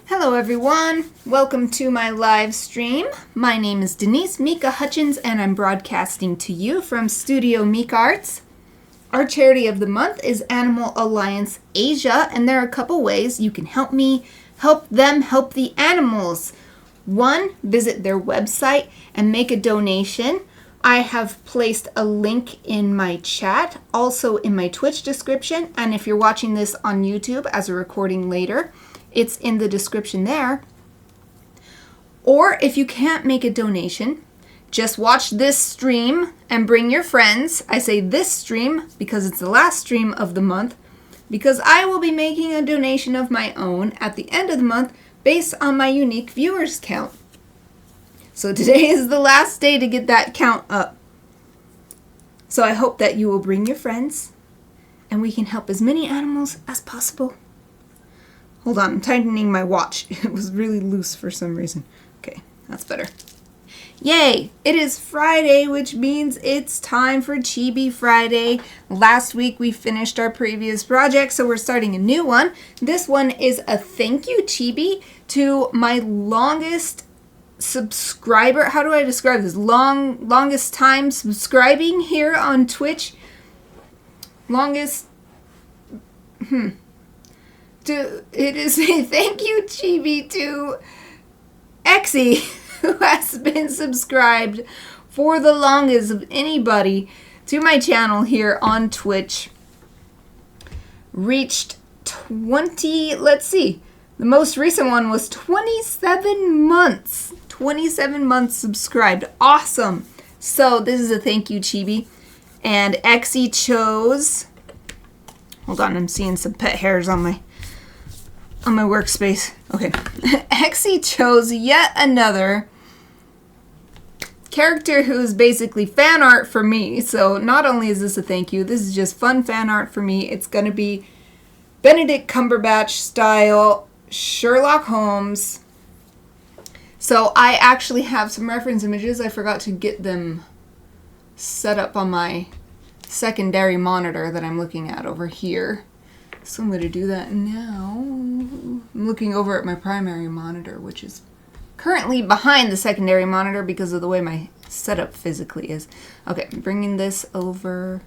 Hello everyone, welcome to my live stream. My name is Denise Hutchins and I'm broadcasting to you from Studio Mikarts. Our charity of the month is Animal Alliance Asia, and there are a couple ways you can help me, help them, help the animals. One, visit their website and make a donation. I have placed a link in my chat, also in my Twitch description, and if you're watching this on YouTube as a recording later, it's in the description there. Or if you can't make a donation, just watch this stream and bring your friends. I say this stream because it's the last stream of the month, because I will be making a donation of my own at the end of the month based on my unique viewers count. So today is the last day to get that count up. So I hope that you will bring your friends and we can help as many animals as possible. Hold on, I'm tightening my watch. It was really loose for some reason. Okay, that's better. Yay! It is Friday, which means it's time for Chibi Friday. Last week we finished our previous project, so we're starting a new one. This one is a thank you, Chibi, to my longest subscriber. How do I describe this? Longest time subscribing here on Twitch. It is a thank you, Chibi, to Exy, who has been subscribed for the longest of anybody to my channel here on Twitch. Reached 20, let's see, the most recent one was 27 months. 27 months subscribed. Awesome. So this is a thank you, Chibi. And Exy chose, hold on, I'm seeing some pet hairs on my workspace. Okay. Exy chose yet another character who is basically fan art for me. So not only is this a thank you, this is just fun fan art for me. It's going to be Benedict Cumberbatch style Sherlock Holmes. So I actually have some reference images. I forgot to get them set up on my secondary monitor that I'm looking at over here. So I'm going to do that now. I'm looking over at my primary monitor, which is currently behind the secondary monitor because of the way my setup physically is. Okay, I'm bringing this over.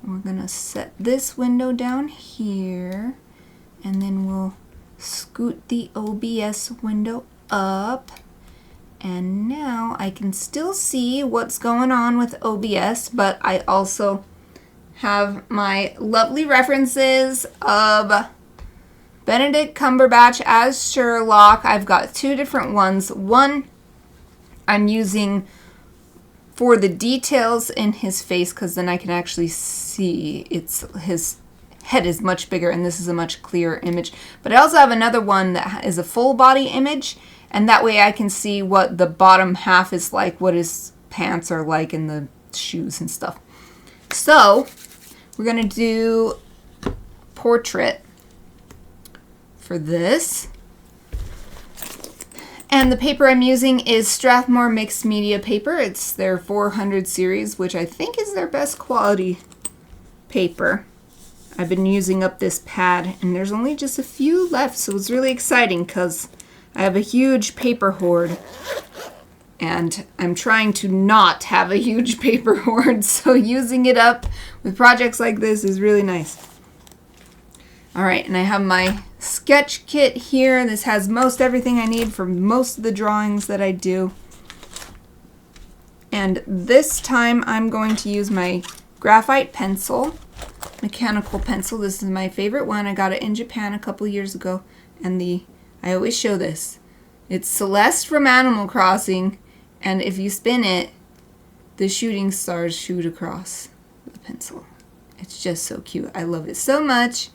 We're going to set this window down here. And then we'll scoot the OBS window up. And now I can still see what's going on with OBS, but I also have my lovely references of Benedict Cumberbatch as Sherlock. I've got two different ones. One I'm using for the details in his face because then I can actually see his head is much bigger and this is a much clearer image. But I also have another one that is a full body image, and that way I can see what the bottom half is like, what his pants are like, and the shoes and stuff. So we're going to do portrait for this. And the paper I'm using is Strathmore Mixed Media paper. It's their 400 series, which I think is their best quality paper. I've been using up this pad, and there's only just a few left, so it's really exciting because I have a huge paper hoard. And I'm trying to not have a huge paper hoard, so using it up with projects like this is really nice. Alright, and I have my sketch kit here. This has most everything I need for most of the drawings that I do. And this time I'm going to use my graphite pencil, mechanical pencil. This is my favorite one. I got it in Japan a couple years ago. And I always show this. It's Celeste from Animal Crossing. And if you spin it, the shooting stars shoot across the pencil. It's just so cute. I love it so much.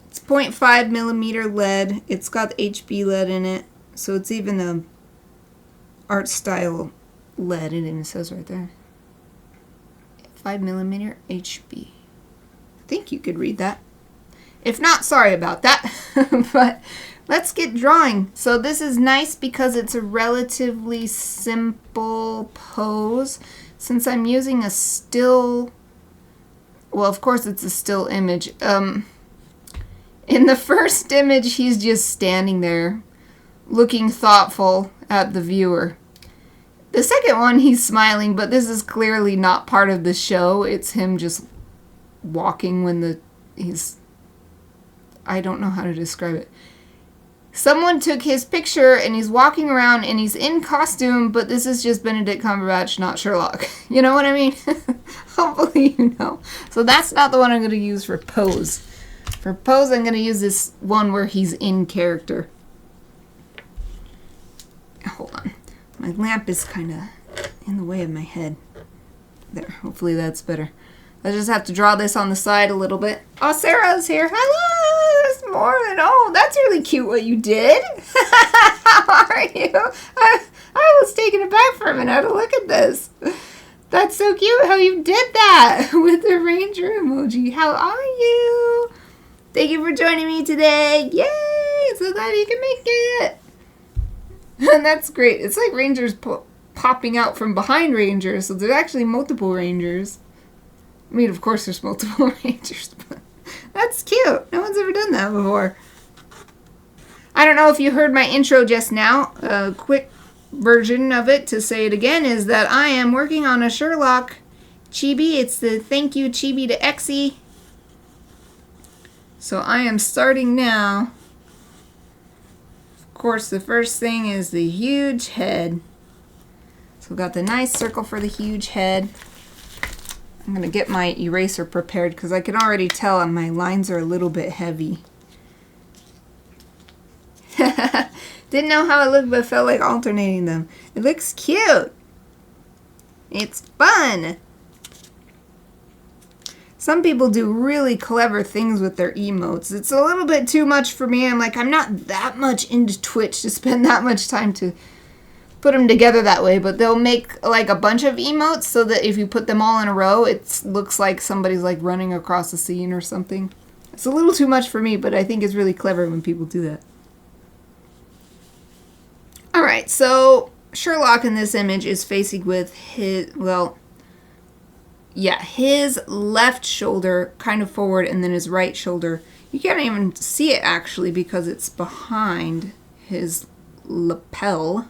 It's 0.5 millimeter lead. It's got HB lead in it. So it's even a art style lead. It even says right there. 5 millimeter HB. I think you could read that. If not, sorry about that. But let's get drawing. So this is nice because it's a relatively simple pose. Since I'm using a still, well, of course it's a still image. In the first image, he's just standing there, looking thoughtful at the viewer. The second one, he's smiling, but this is clearly not part of the show. It's him just walking when I don't know how to describe it. Someone took his picture and he's walking around and he's in costume, but this is just Benedict Cumberbatch, not Sherlock. You know what I mean? Hopefully you know. So that's not the one I'm going to use for pose. For pose, I'm going to use this one where he's in character. Hold on. My lamp is kind of in the way of my head. There, hopefully that's better. I just have to draw this on the side a little bit. Oh, Sarah's here. Hello! There's more than... Oh, that's really cute what you did. How are you? I was taken aback for a minute. Look at this. That's so cute how you did that with the ranger emoji. How are you? Thank you for joining me today. Yay! So glad you can make it. And that's great. It's like rangers popping out from behind rangers. So there's actually multiple rangers. I mean, of course there's multiple rangers, but that's cute. No one's ever done that before. I don't know if you heard my intro just now. A quick version of it, to say it again, is that I am working on a Sherlock Chibi. It's the thank you Chibi to Exie. So I am starting now. Of course, the first thing is the huge head. So we've got the nice circle for the huge head. I'm going to get my eraser prepared because I can already tell my lines are a little bit heavy. Didn't know how it looked, but felt like alternating them. It looks cute. It's fun. Some people do really clever things with their emotes. It's a little bit too much for me. I'm like, I'm not that much into Twitch to spend that much time to put them together that way, but they'll make like a bunch of emotes so that if you put them all in a row, it looks like somebody's like running across a scene or something. It's a little too much for me, but I think it's really clever when people do that. Alright, so Sherlock in this image is facing with his, his left shoulder kind of forward and then his right shoulder. You can't even see it actually because it's behind his lapel.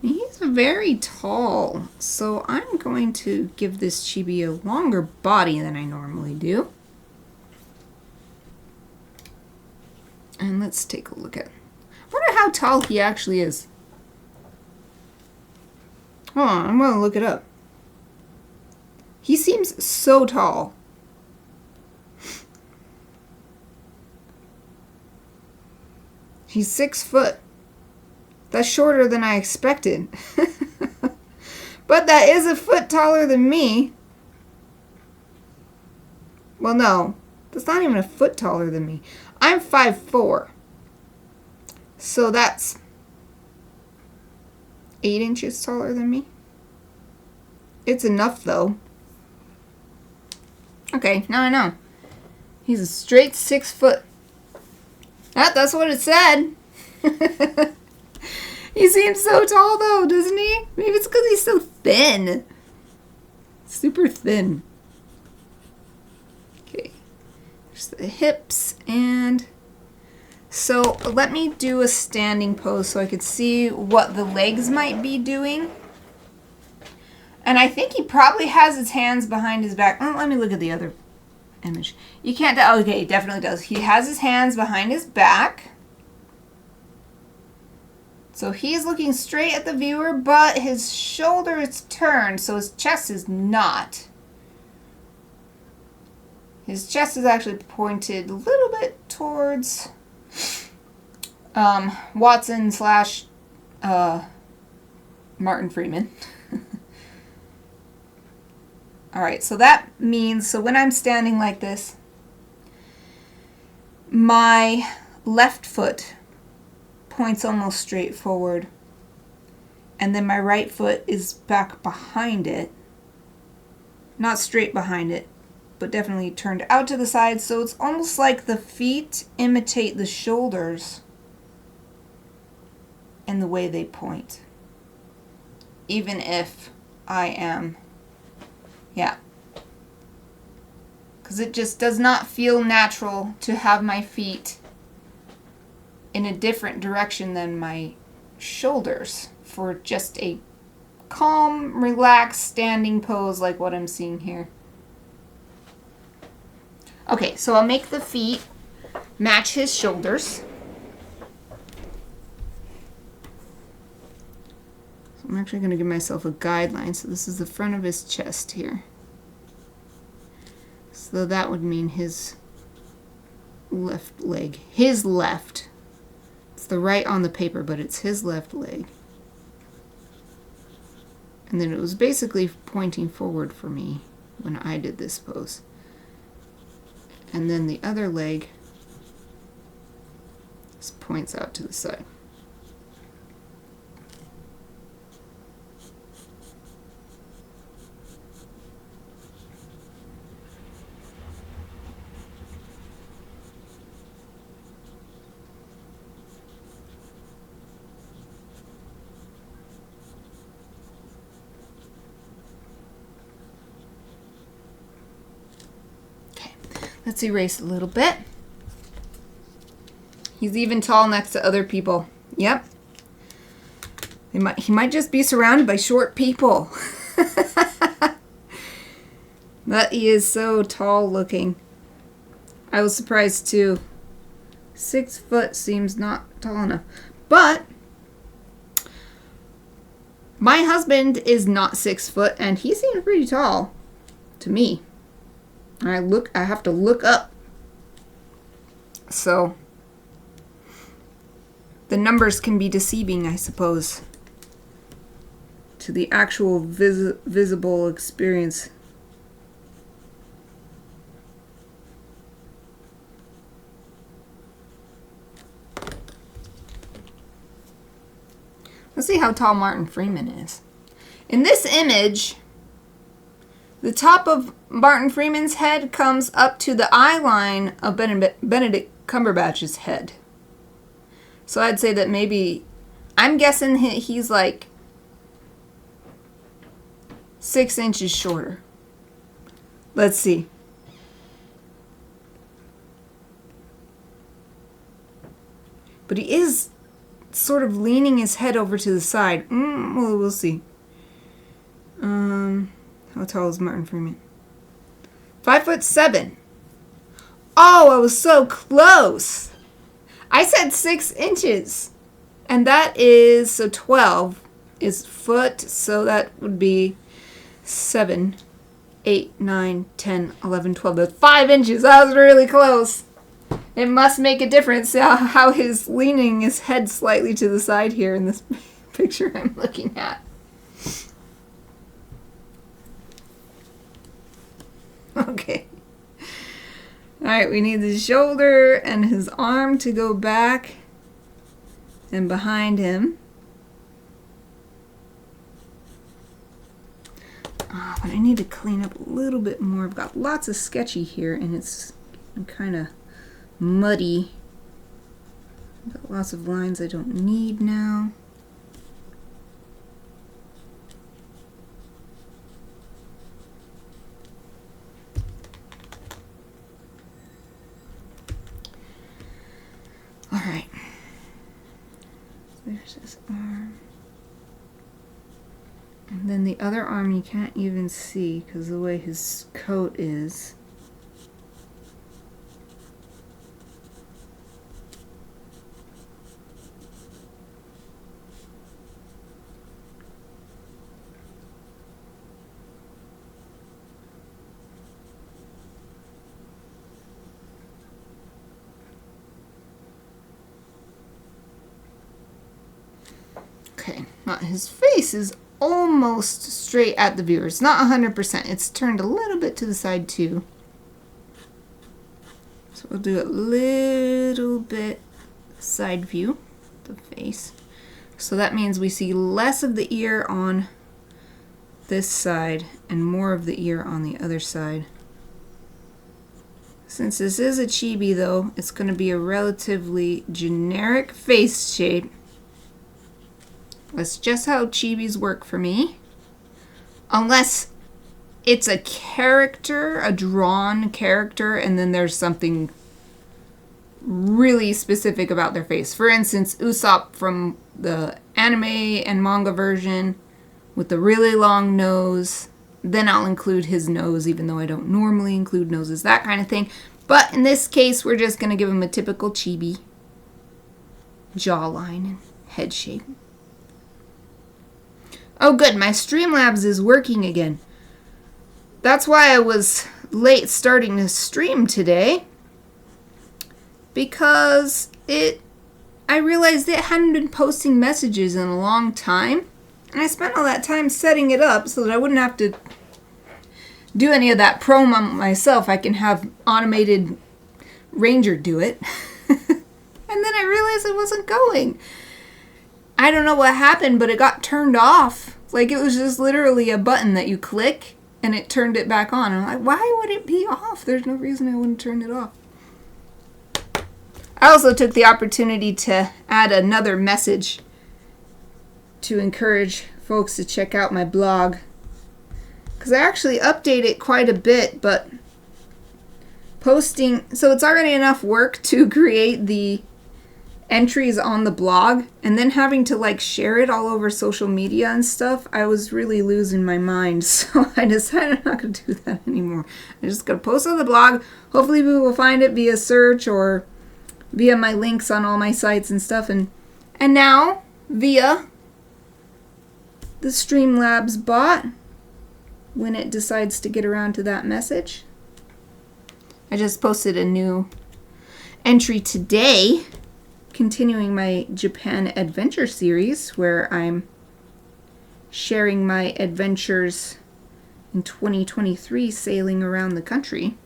He's very tall, so I'm going to give this chibi a longer body than I normally do. And let's take a look at... I wonder how tall he actually is. Hold on, I'm going to look it up. He seems so tall. He's 6 foot. That's shorter than I expected. But that is a foot taller than me. Well, no. That's not even a foot taller than me. I'm 5'4". So that's 8 inches taller than me. It's enough, though. Okay, now I know. He's a straight 6 foot. That's what it said. He seems so tall, though, doesn't he? Maybe it's because he's so thin. Super thin. Okay. There's the hips, and... So, let me do a standing pose so I could see what the legs might be doing. And I think he probably has his hands behind his back. Oh, let me look at the other image. You can't tell. Okay, he definitely does. He has his hands behind his back. So he's looking straight at the viewer, but his shoulder is turned, so his chest is not. His chest is actually pointed a little bit towards Watson slash Martin Freeman. Alright, so that means, so when I'm standing like this, my left foot points almost straight forward, and then my right foot is back behind it. Not straight behind it, but definitely turned out to the side, so it's almost like the feet imitate the shoulders in the way they point. Even if I am, yeah. because it just does not feel natural to have my feet in a different direction than my shoulders for just a calm, relaxed, standing pose like what I'm seeing here. Okay, so I'll make the feet match his shoulders. So I'm actually going to give myself a guideline. So this is the front of his chest here. So that would mean his left leg. His left. It's the right on the paper, but it's his left leg. And then it was basically pointing forward for me when I did this pose. And then the other leg just points out to the side. Let's erase a little bit. He's even tall next to other people. Yep. He might just be surrounded by short people. But he is so tall looking. I was surprised too. 6 foot seems not tall enough. But my husband is not 6 foot and he seems pretty tall to me. I have to look up. So the numbers can be deceiving, I suppose, to the actual visible experience. Let's see how tall Martin Freeman is. In this image, the top of Martin Freeman's head comes up to the eye line of Benedict Cumberbatch's head. So I'd say that maybe, I'm guessing he's like 6 inches shorter. Let's see. But he is sort of leaning his head over to the side. Well, we'll see. How tall is Martin Freeman? 5'7". Oh, I was so close. I said 6 inches. And that is, so 12 is foot, so that would be 7, 8, 9, 10, 11, 12. That's 5 inches. I was really close. It must make a difference how he's leaning his head slightly to the side here in this picture I'm looking at. Okay. Alright, we need the shoulder and his arm to go back and behind him. But I need to clean up a little bit more. I've got lots of sketchy here and it's kind of muddy. I've got lots of lines I don't need now. Alright, there's his arm. And then the other arm you can't even see because the way his coat is. Okay, now his face is almost straight at the viewer. It's not 100%. It's turned a little bit to the side too. So we'll do a little bit side view, the face. So that means we see less of the ear on this side and more of the ear on the other side. Since this is a chibi though, it's going to be a relatively generic face shape. That's just how chibis work for me. Unless it's a character, a drawn character, and then there's something really specific about their face. For instance, Usopp from the anime and manga version with the really long nose. Then I'll include his nose, even though I don't normally include noses, that kind of thing. But in this case, we're just going to give him a typical chibi jawline and head shape. Oh good, my Streamlabs is working again. That's why I was late starting to stream today. Because I realized it hadn't been posting messages in a long time. And I spent all that time setting it up so that I wouldn't have to do any of that promo myself. I can have automated Ranger do it. And then I realized it wasn't going. I don't know what happened, but it got turned off. Like it was just literally a button that you click and it turned it back on. I'm like, why would it be off? There's no reason I wouldn't turn it off. I also took the opportunity to add another message to encourage folks to check out my blog. Because I actually update it quite a bit, but posting... So it's already enough work to create the entries on the blog, and then having to like share it all over social media and stuff, I was really losing my mind. So I decided I'm not going to do that anymore. I'm just going to post on the blog. Hopefully people will find it via search or via my links on all my sites and stuff. And now, via the Streamlabs bot, when it decides to get around to that message. I just posted a new entry today, continuing my Japan adventure series, where I'm sharing my adventures in 2023 sailing around the country.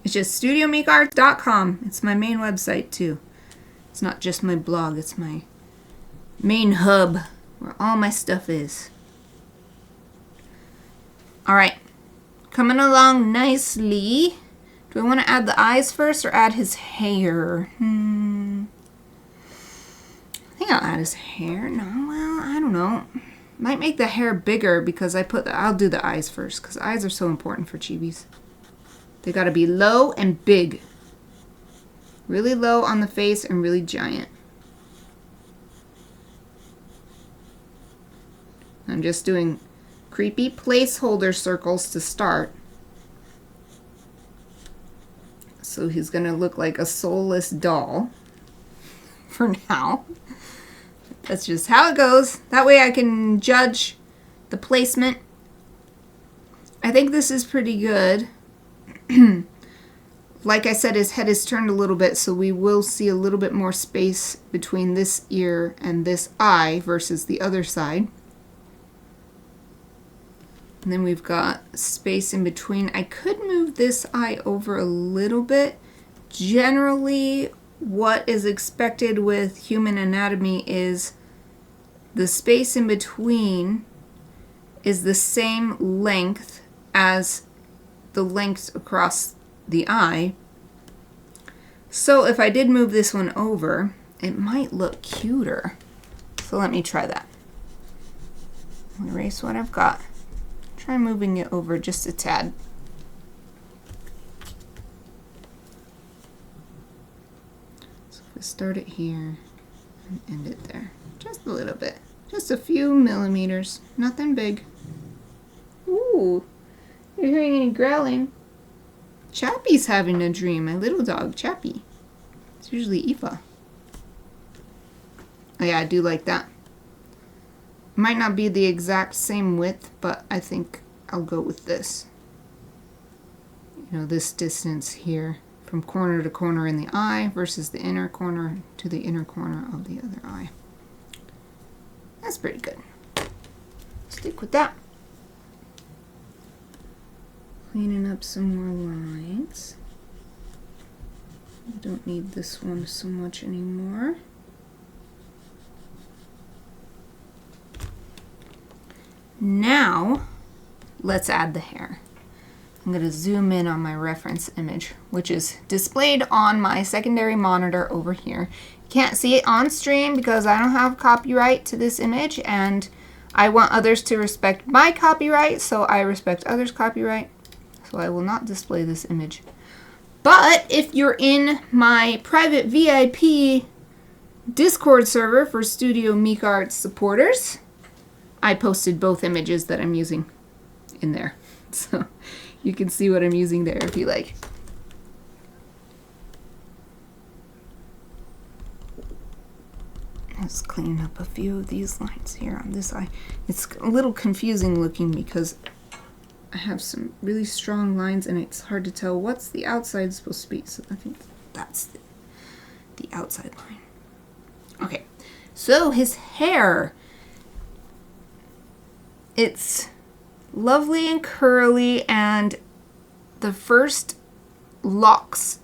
It's just studiomikarts.com. It's my main website too. It's not just my blog, it's my main hub where all my stuff is. Alright, coming along nicely. Do I want to add the eyes first or add his hair? I think I'll add his hair. No, well, I don't know. Might make the hair bigger because I'll do the eyes first because eyes are so important for chibis. They gotta be low and big. Really low on the face and really giant. I'm just doing creepy placeholder circles to start. So he's going to look like a soulless doll for now. That's just how it goes. That way I can judge the placement. I think this is pretty good. Like I said, his head is turned a little bit, so we will see a little bit more space between this ear and this eye versus the other side. And then we've got space in between. I could move this eye over a little bit. Generally, what is expected with human anatomy is the space in between is the same length as the length across the eye. So if I did move this one over, it might look cuter. So let me try that. I'll erase what I've got. Try moving it over just a tad. So if we start it here and end it there. Just a little bit. Just a few millimeters. Nothing big. Ooh. You're hearing any growling? Chappie's having a dream. My little dog, Chappie. It's usually Aoife. Oh yeah, I do like that. Might not be the exact same width, but I think I'll go with this. You know, this distance here from corner to corner in the eye versus the inner corner to the inner corner of the other eye. That's pretty good. Stick with that. Cleaning up some more lines. Don't need this one so much anymore. Now, let's add the hair. I'm going to zoom in on my reference image, which is displayed on my secondary monitor over here. You can't see it on stream because I don't have copyright to this image, and I want others to respect my copyright, so I respect others' copyright. So I will not display this image. But if you're in my private VIP Discord server for Studio Mikarts supporters, I posted both images that I'm using in there. So you can see what I'm using there if you like. Let's clean up a few of these lines here on this eye. It's a little confusing looking because I have some really strong lines and it's hard to tell what's the outside supposed to be. So I think that's the outside line. Okay, so his hair. It's lovely and curly, and the first locks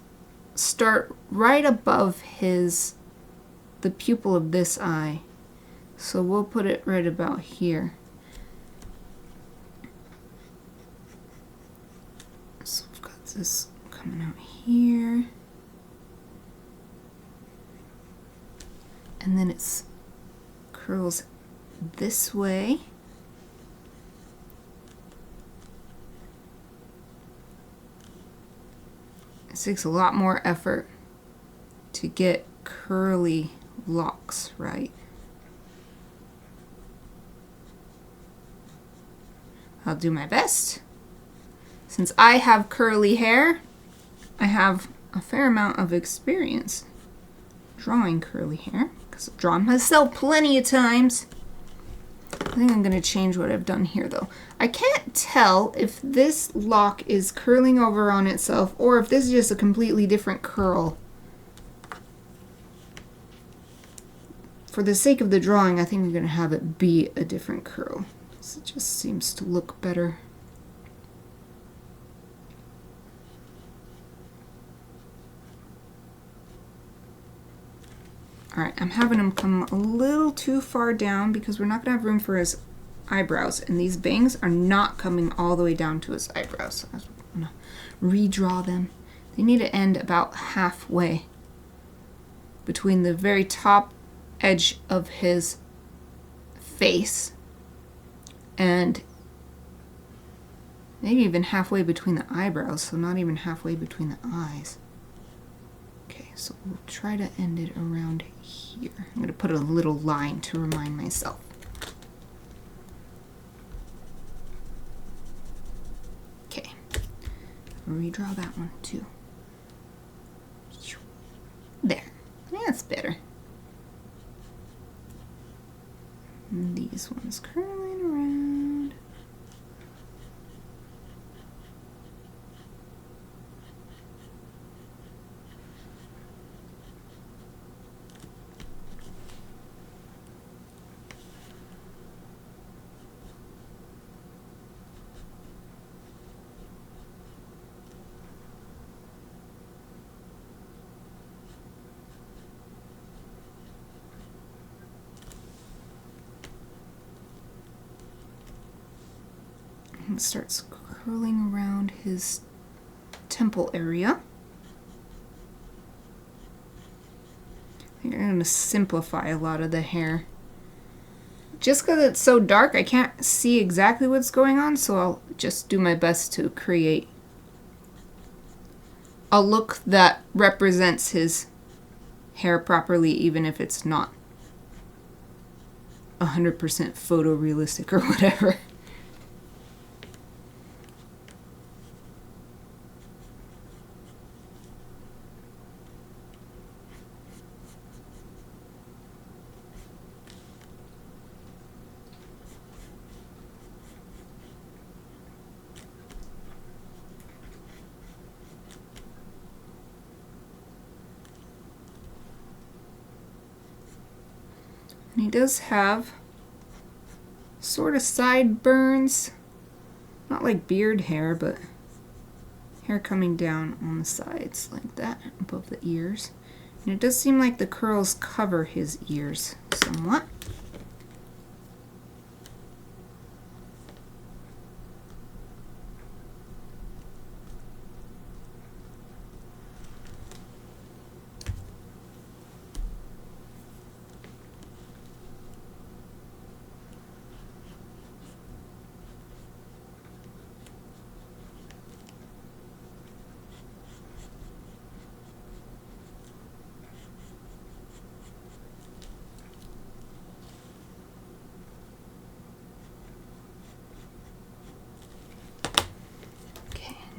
start right above the pupil of this eye. So we'll put it right about here. So we've got this coming out here. And then it curls this way. It takes a lot more effort to get curly locks right. I'll do my best. Since I have curly hair, I have a fair amount of experience drawing curly hair because I've drawn myself plenty of times. I think I'm going to change what I've done here though. I can't tell if this lock is curling over on itself or if this is just a completely different curl. For the sake of the drawing, I think I'm going to have it be a different curl. So it just seems to look better. Alright, I'm having him come a little too far down because we're not going to have room for his eyebrows. And these bangs are not coming all the way down to his eyebrows. So I'm going to redraw them. They need to end about halfway between the very top edge of his face and maybe even halfway between the eyebrows, so not even halfway between the eyes. Okay, so we'll try to end it around here. I'm going to put a little line to remind myself. Okay, redraw that one too. There, that's better. And these ones curling around. It starts curling around his temple area. I think I'm going to simplify a lot of the hair. Just because it's so dark, I can't see exactly what's going on, so I'll just do my best to create a look that represents his hair properly, even if it's not 100% photorealistic or whatever. And he does have sort of sideburns, not like beard hair, but hair coming down on the sides like that above the ears. And it does seem like the curls cover his ears somewhat.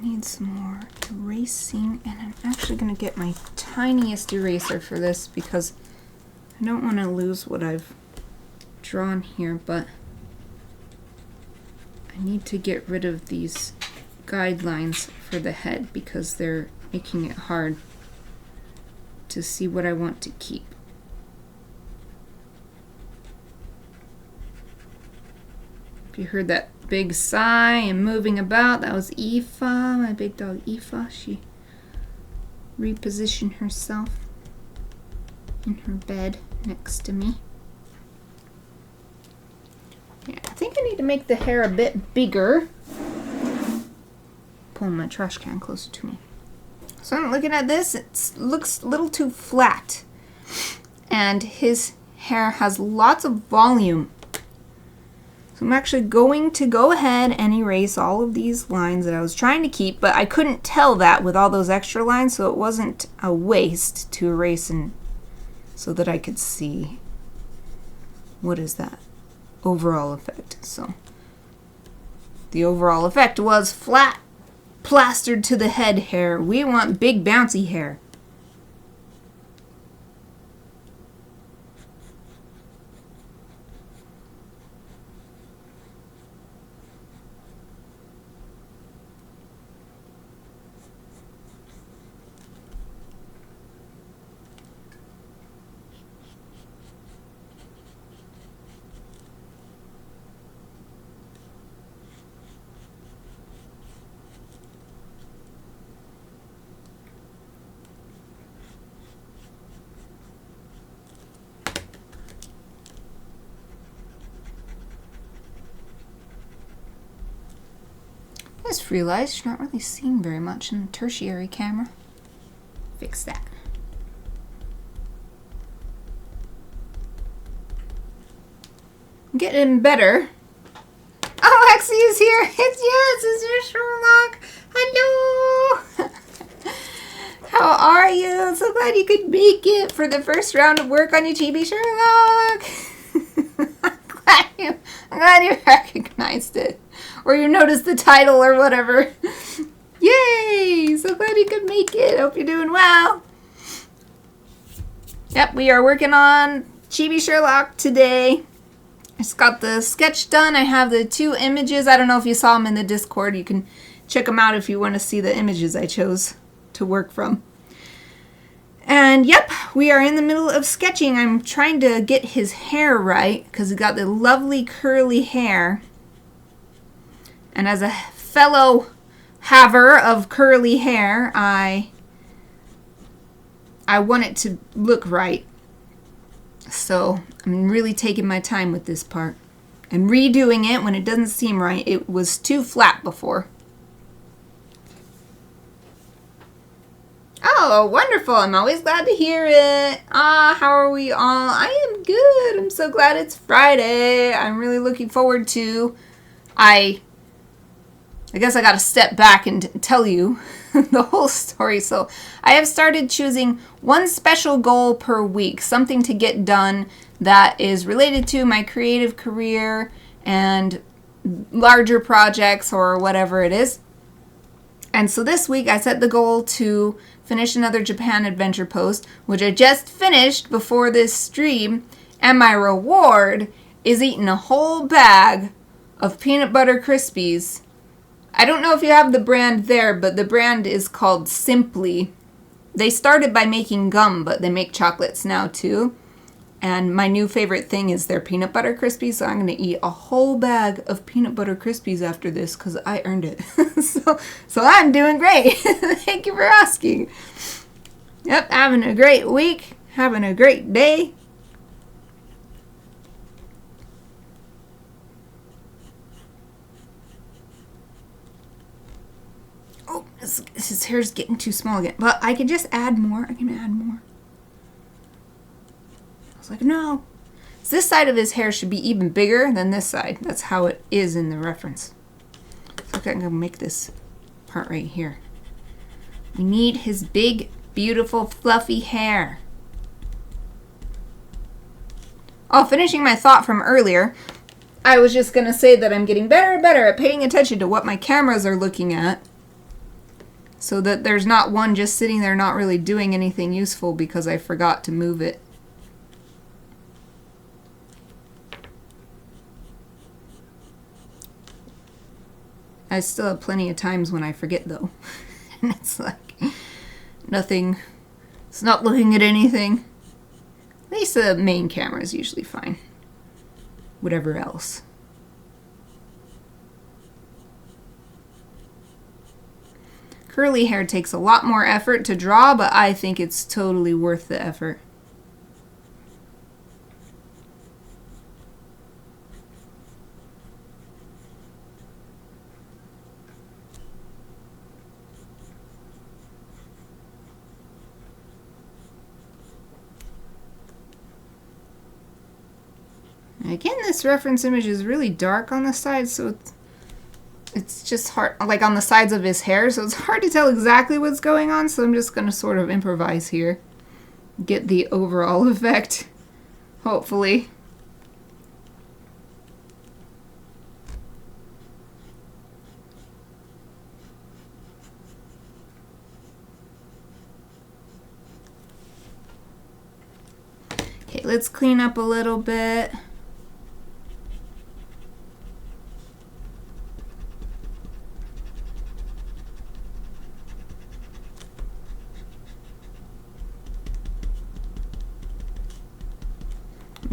need some more erasing, and I'm actually going to get my tiniest eraser for this because I don't want to lose what I've drawn here, but I need to get rid of these guidelines for the head because they're making it hard to see what I want to keep. If you heard that big sigh and moving about, that was Aoife, my big dog Aoife. She repositioned herself in her bed next to me. Yeah, I think I need to make the hair a bit bigger. Pulling my trash can closer to me. So I'm looking at this, it looks a little too flat. And his hair has lots of volume. So I'm actually going to go ahead and erase all of these lines that I was trying to keep, but I couldn't tell that with all those extra lines, so it wasn't a waste to erase and so that I could see what is that overall effect. So the overall effect was flat, plastered to the head hair. We want big bouncy hair. I just realized you're not really seeing very much in the tertiary camera. Fix that. I'm getting better. Oh, Lexi is here. It's Sherlock. Hello. How are you? So glad you could make it for the first round of work on your Chibi, Sherlock. I'm glad you recognized it. Or you noticed the title or whatever. Yay! So glad you could make it. Hope you're doing well. Yep, we are working on Chibi Sherlock today. I just got the sketch done. I have the 2 images. I don't know if you saw them in the Discord. You can check them out if you want to see the images I chose to work from. And yep, we are in the middle of sketching. I'm trying to get his hair right because he's got the lovely curly hair. And as a fellow haver of curly hair, I want it to look right. So I'm really taking my time with this part and redoing it when it doesn't seem right. It was too flat before. Oh, wonderful. I'm always glad to hear it. How are we all? I am good. I'm so glad it's Friday. I'm really looking forward to... I guess I got to step back and tell you the whole story. So I have started choosing one special goal per week, something to get done that is related to my creative career and larger projects or whatever it is. And so this week I set the goal to finish another Japan adventure post, which I just finished before this stream, and my reward is eating a whole bag of peanut butter Krispies. I don't know if you have the brand there, but the brand is called Simply. They started by making gum, but they make chocolates now too. And my new favorite thing is their peanut butter Krispies, so I'm going to eat a whole bag of peanut butter Krispies after this because I earned it. so I'm doing great. Thank you for asking. Yep, having a great week, having a great day. Oh, his hair's getting too small again. But I can just add more. I can add more. I was like, no. So this side of his hair should be even bigger than this side. That's how it is in the reference. So I'm going to make this part right here. We need his big, beautiful, fluffy hair. Oh, finishing my thought from earlier, I was just going to say that I'm getting better and better at paying attention to what my cameras are looking at. so that there's not one just sitting there not really doing anything useful because I forgot to move it. I still have plenty of times when I forget though. And it's like nothing, it's not looking at anything. At least the main camera is usually fine. Whatever else. Curly hair takes a lot more effort to draw, but I think it's totally worth the effort. Again, this reference image is really dark on the side, so it's just hard, like on the sides of his hair, so it's hard to tell exactly what's going on, so I'm just going to sort of improvise here. Get the overall effect, hopefully. Okay, let's clean up a little bit.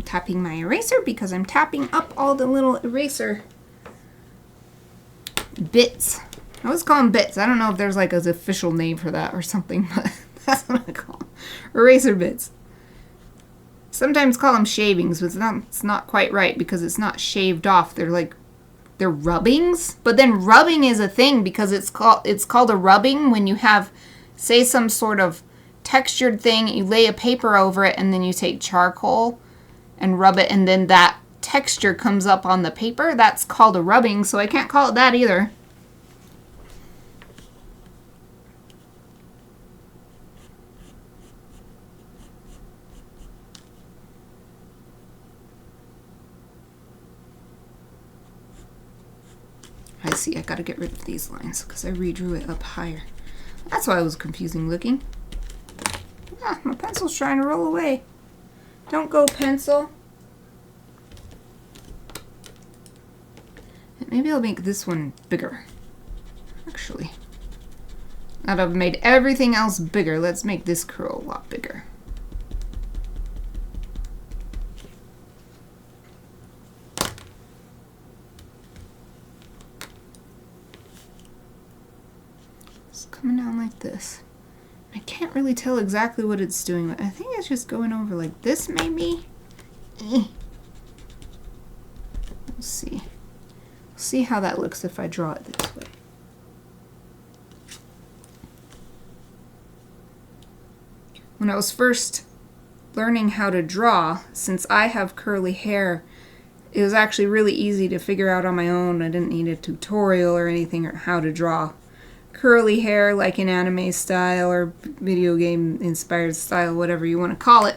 Tapping my eraser because I'm tapping up all the little eraser bits. I always call them bits. I don't know if there's like an official name for that or something, but that's what I call them. Eraser bits. Sometimes call them shavings, but it's not quite right because it's not shaved off. They're rubbings. But then rubbing is a thing because it's called a rubbing when you have, say, some sort of textured thing, you lay a paper over it and then you take charcoal and rub it, and then that texture comes up on the paper. That's called a rubbing, so I can't call it that either. I see, I gotta get rid of these lines because I redrew it up higher. That's why it was confusing looking. Ah, my pencil's trying to roll away. Don't go, pencil. Maybe I'll make this one bigger. Actually, now that I've made everything else bigger, let's make this curl a lot bigger. It's coming down like this. I can't really tell exactly what it's doing, but I think it's just going over like this, maybe? We'll see. We'll see how that looks if I draw it this way. When I was first learning how to draw, since I have curly hair, it was actually really easy to figure out on my own. I didn't need a tutorial or anything or how to draw curly hair like in anime style or video game inspired style, whatever you want to call it.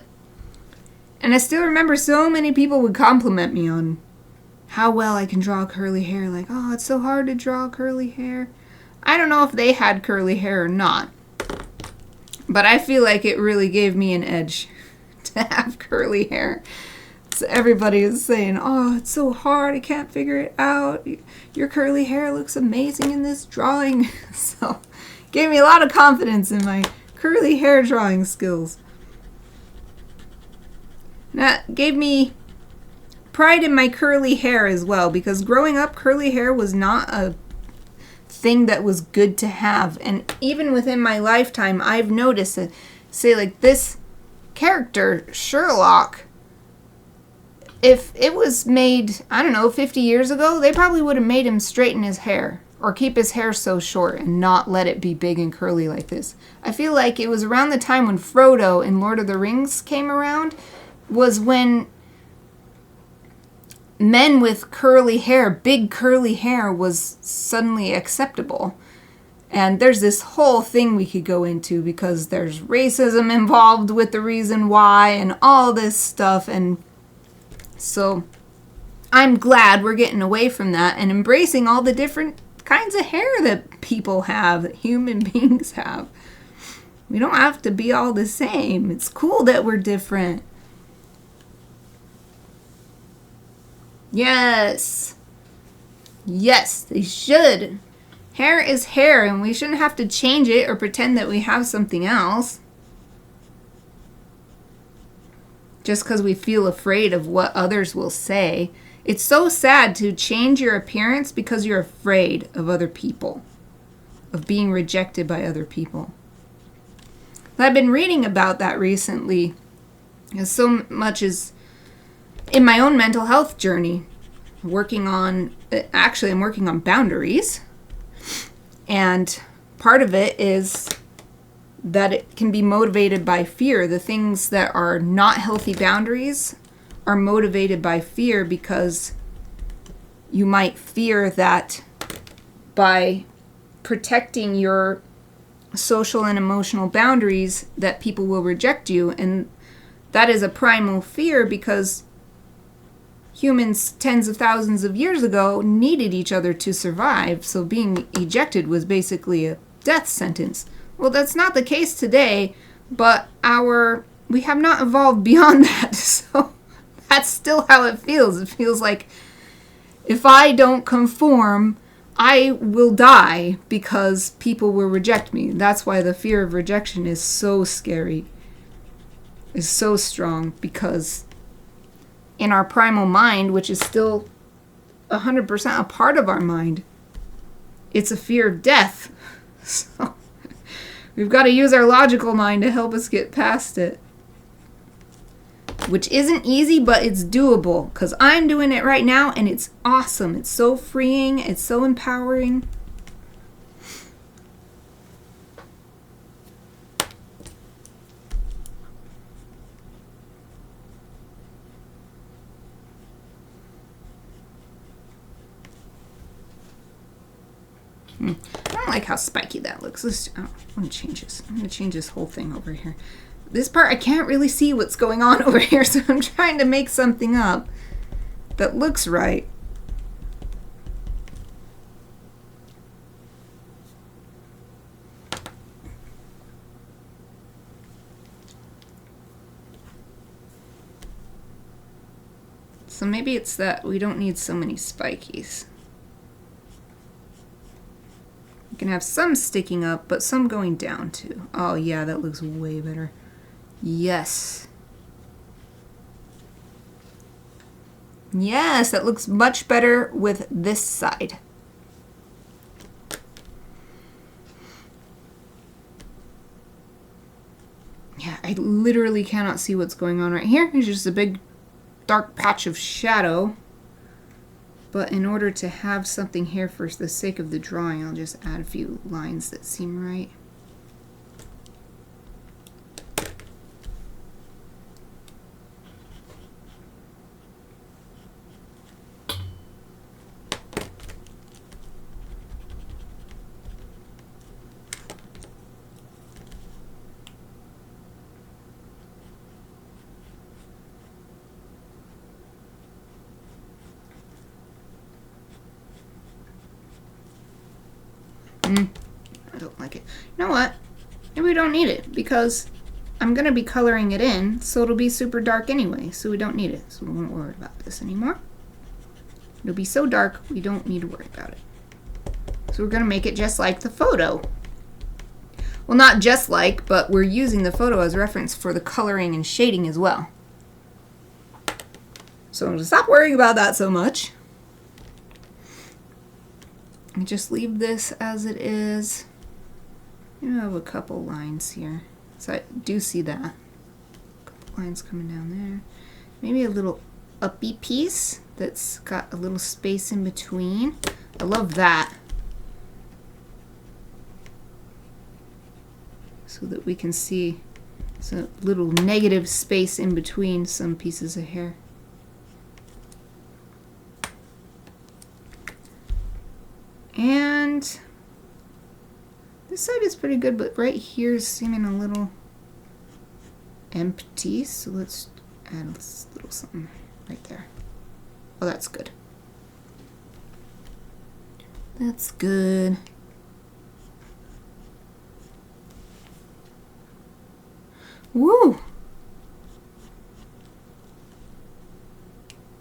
And I still remember so many people would compliment me on how well I can draw curly hair. Like, oh, it's so hard to draw curly hair. I don't know if they had curly hair or not, but I feel like it really gave me an edge to have curly hair. So everybody is saying, oh, it's so hard, I can't figure it out. Your curly hair looks amazing in this drawing. So it gave me a lot of confidence in my curly hair drawing skills. That gave me pride in my curly hair as well, because growing up, curly hair was not a thing that was good to have. And even within my lifetime, I've noticed that, say like this character, Sherlock, if it was made, I don't know, 50 years ago, they probably would have made him straighten his hair or keep his hair so short and not let it be big and curly like this. I feel like it was around the time when Frodo in Lord of the Rings came around, was when men with curly hair, big curly hair, was suddenly acceptable. And there's this whole thing we could go into because there's racism involved with the reason why and all this stuff. And so I'm glad we're getting away from that and embracing all the different kinds of hair that people have, that human beings have. We don't have to be all the same. It's cool that we're different. Yes. Yes, they should. Hair is hair, and we shouldn't have to change it or pretend that we have something else. Just because we feel afraid of what others will say. It's so sad to change your appearance because you're afraid of other people, of being rejected by other people. I've been reading about that recently, as so much as in my own mental health journey, I'm working on boundaries, and part of it is that it can be motivated by fear. The things that are not healthy boundaries are motivated by fear, because you might fear that by protecting your social and emotional boundaries that people will reject you. And that is a primal fear, because humans tens of thousands of years ago needed each other to survive. So being ejected was basically a death sentence. Well, that's not the case today, but we have not evolved beyond that. So that's still how it feels. It feels like if I don't conform, I will die because people will reject me. That's why the fear of rejection is so scary, is so strong, because in our primal mind, which is still 100% a part of our mind, it's a fear of death. So we've got to use our logical mind to help us get past it. Which isn't easy, but it's doable, because I'm doing it right now, and it's awesome. It's so freeing. It's so empowering. I don't like how spiky that looks. I'm going to change this. I'm going to change this whole thing over here. This part, I can't really see what's going on over here, so I'm trying to make something up that looks right. So maybe it's that we don't need so many spikies. You can have some sticking up, but some going down too. Oh yeah, that looks way better. Yes. Yes, that looks much better with this side. Yeah, I literally cannot see what's going on right here. It's just a big dark patch of shadow. But in order to have something here for the sake of the drawing, I'll just add a few lines that seem right. I don't like it. You know what? Maybe we don't need it, because I'm going to be coloring it in, so it'll be super dark anyway, so we don't need it. So we won't worry about this anymore. It'll be so dark, we don't need to worry about it. So we're going to make it just like the photo. Well, not just like, but we're using the photo as reference for the coloring and shading as well. So I'm going to stop worrying about that so much. And just leave this as it is. You have a couple lines here. So I do see that. A couple lines coming down there. Maybe a little uppy piece that's got a little space in between. I love that. So that we can see some little negative space in between some pieces of hair. And this side is pretty good, but right here is seeming a little empty. So let's add a little something right there. Oh, that's good. That's good. Woo!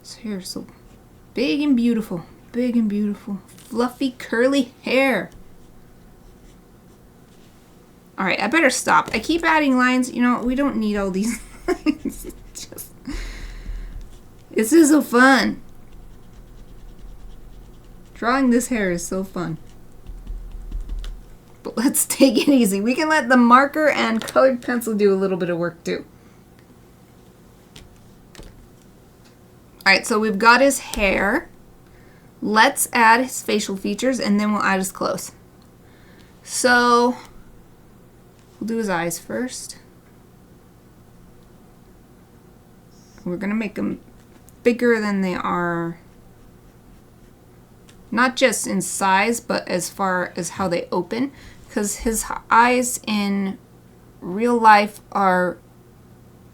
His hair is so big and beautiful. Big and beautiful. Fluffy, curly hair. Alright, I better stop. I keep adding lines. You know, we don't need all these lines. This is so fun. Drawing this hair is so fun. But let's take it easy. We can let the marker and colored pencil do a little bit of work too. Alright, so we've got his hair. Let's add his facial features and then we'll add his clothes. So, we'll do his eyes first. We're going to make them bigger than they are. Not just in size, but as far as how they open. Because his eyes in real life are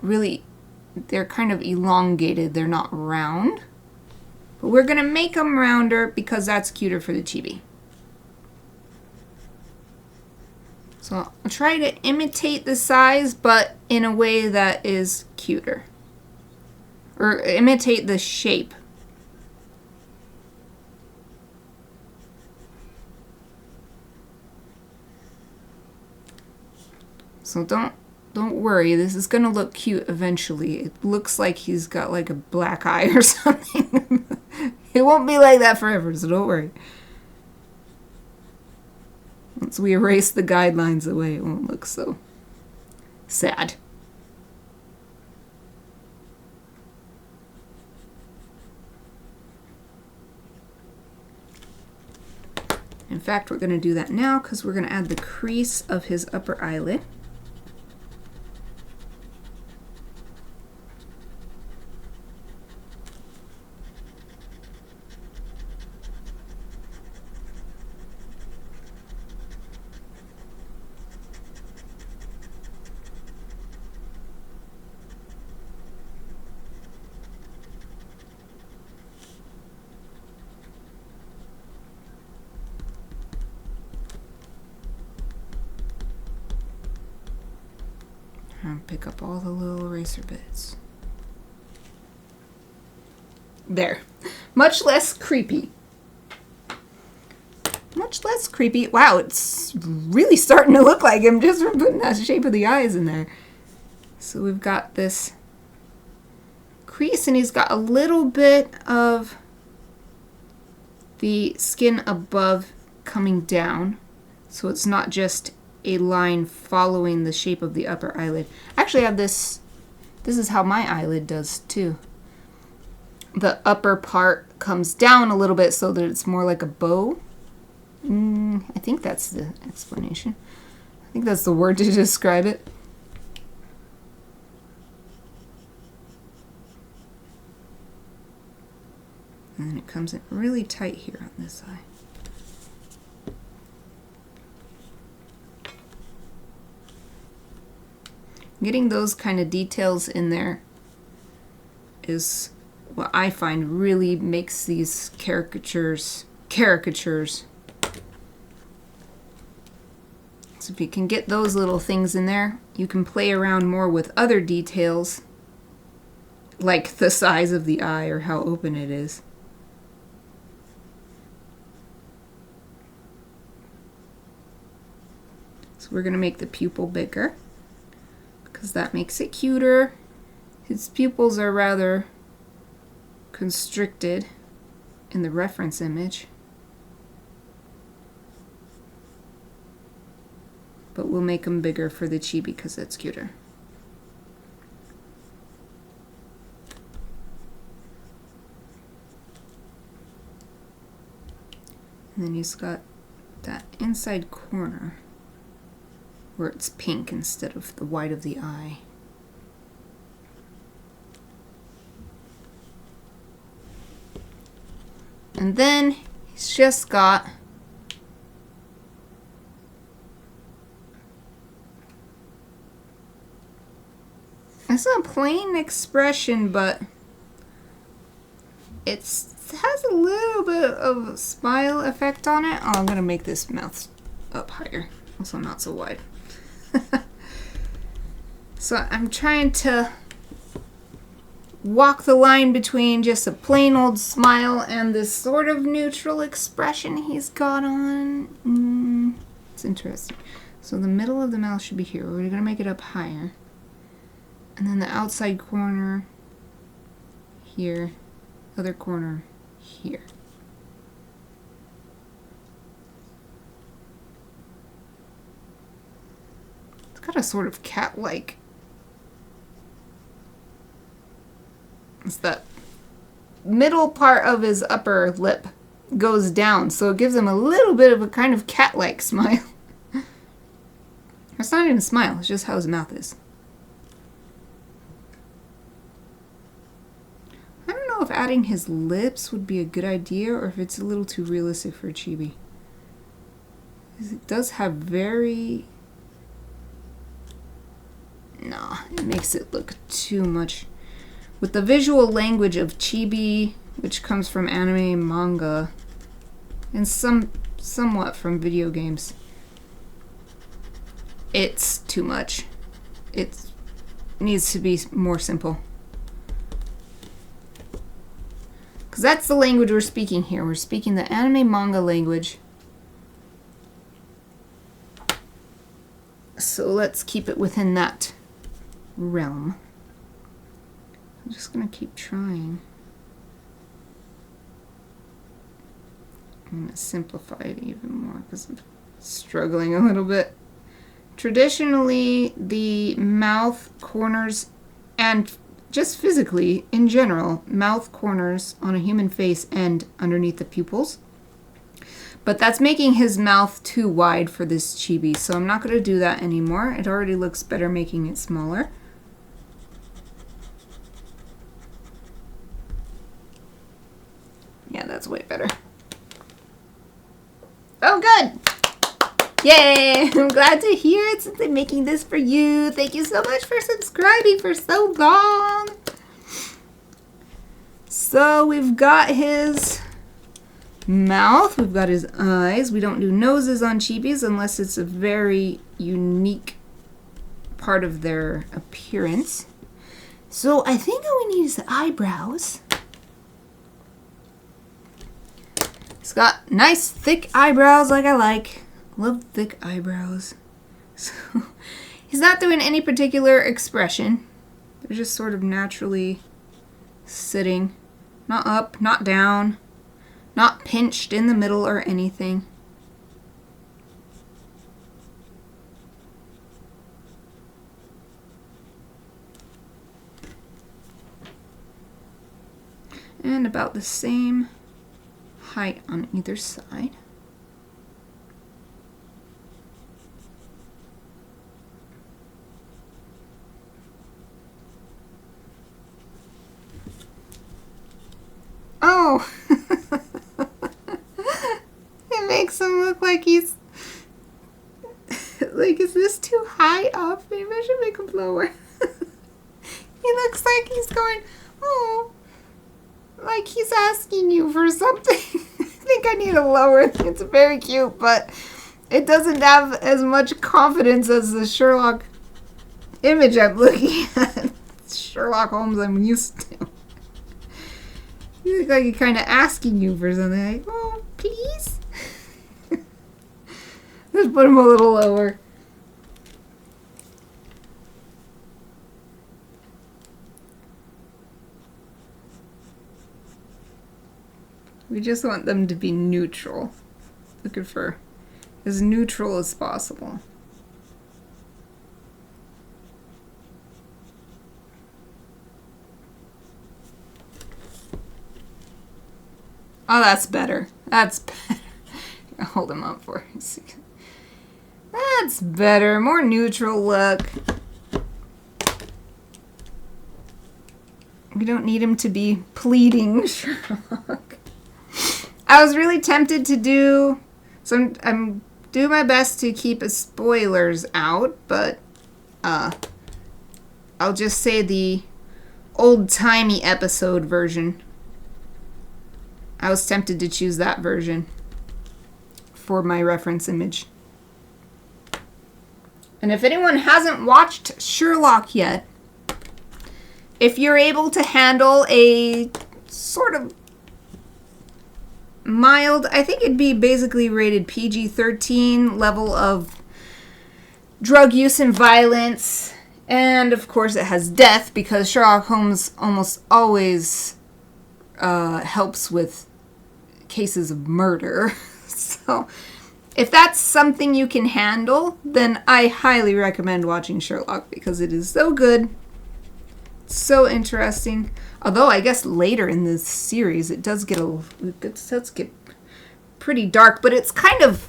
really, they're kind of elongated. They're not round. But we're going to make them rounder because that's cuter for the chibi. So I'll try to imitate the size, but in a way that is cuter. Or imitate the shape. So don't worry, this is gonna look cute eventually. It looks like he's got like a black eye or something. It won't be like that forever, so don't worry. Once we erase the guidelines away, it won't look so sad. In fact, we're going to do that now because we're going to add the crease of his upper eyelid. And pick up all the little eraser bits. There. Much less creepy. Much less creepy. Wow, it's really starting to look like him just from putting that shape of the eyes in there. So we've got this crease and he's got a little bit of the skin above coming down. So it's not just a line following the shape of the upper eyelid. Actually, I have this is how my eyelid does too. The upper part comes down a little bit so that it's more like a bow. I think that's the explanation. I think that's the word to describe it. And then it comes in really tight here on this eye. Getting those kind of details in there is what I find really makes these caricatures. So if you can get those little things in there, you can play around more with other details, like the size of the eye or how open it is. So we're going to make the pupil bigger, because that makes it cuter. His pupils are rather constricted in the reference image. But we'll make them bigger for the chibi because it's cuter. And then he's got that inside corner where it's pink instead of the white of the eye. And then he's just got it's a plain expression, but it has a little bit of a smile effect on it. Oh, I'm gonna make this mouth up higher, also not so wide. So I'm trying to walk the line between just a plain old smile and this sort of neutral expression he's got on. It's interesting. So the middle of the mouth should be here. We're going to make it up higher. And then the outside corner here. Other corner here. It's got a sort of cat-like. It's that middle part of his upper lip goes down, so it gives him a little bit of a kind of cat-like smile. It's not even a smile, it's just how his mouth is. I don't know if adding his lips would be a good idea or if it's a little too realistic for Chibi. Because it does have very... Nah, it makes it look too much. With the visual language of Chibi, which comes from anime, manga, and somewhat from video games, it's too much. It needs to be more simple. Because that's the language we're speaking here. We're speaking the anime manga language. So let's keep it within that realm. I'm just going to keep trying. I'm going to simplify it even more because I'm struggling a little bit. Traditionally, the mouth corners, and just physically, in general, mouth corners on a human face end underneath the pupils. But that's making his mouth too wide for this Chibi, so I'm not going to do that anymore. It already looks better making it smaller. Yeah, that's way better. Oh, good! Yay! I'm glad to hear it since I'm making this for you. Thank you so much for subscribing for so long. So we've got his mouth. We've got his eyes. We don't do noses on Chibis unless it's a very unique part of their appearance. So I think all we need is the eyebrows. He's got nice thick eyebrows like I like. Love thick eyebrows. So he's not doing any particular expression. They're just sort of naturally sitting. Not up, not down. Not pinched in the middle or anything. And about the same height on either side. Oh! It makes him look like he's... like, is this too high up? Maybe I should make him lower. He looks like he's going, oh, like he's asking you for something. I think I need to lower it. It's very cute, but it doesn't have as much confidence as the Sherlock image I'm looking at. Sherlock Holmes I'm used to. You look like you're kind of asking you for something. Like, oh, please? Let's put him a little lower. We just want them to be neutral. Looking for as neutral as possible. Oh, that's better. That's better. I'll hold him up for you. That's better. More neutral look. We don't need him to be pleading, Sherlock. I was really tempted to do... So I'm doing my best to keep spoilers out, but I'll just say the old-timey episode version. I was tempted to choose that version for my reference image. And if anyone hasn't watched Sherlock yet, if you're able to handle a sort of mild, I think it'd be basically rated PG-13 level of drug use and violence, and of course it has death because Sherlock Holmes almost always helps with cases of murder. So if that's something you can handle, then I highly recommend watching Sherlock because it is so good. So interesting. Although I guess later in this series it does get pretty dark, but it's kind of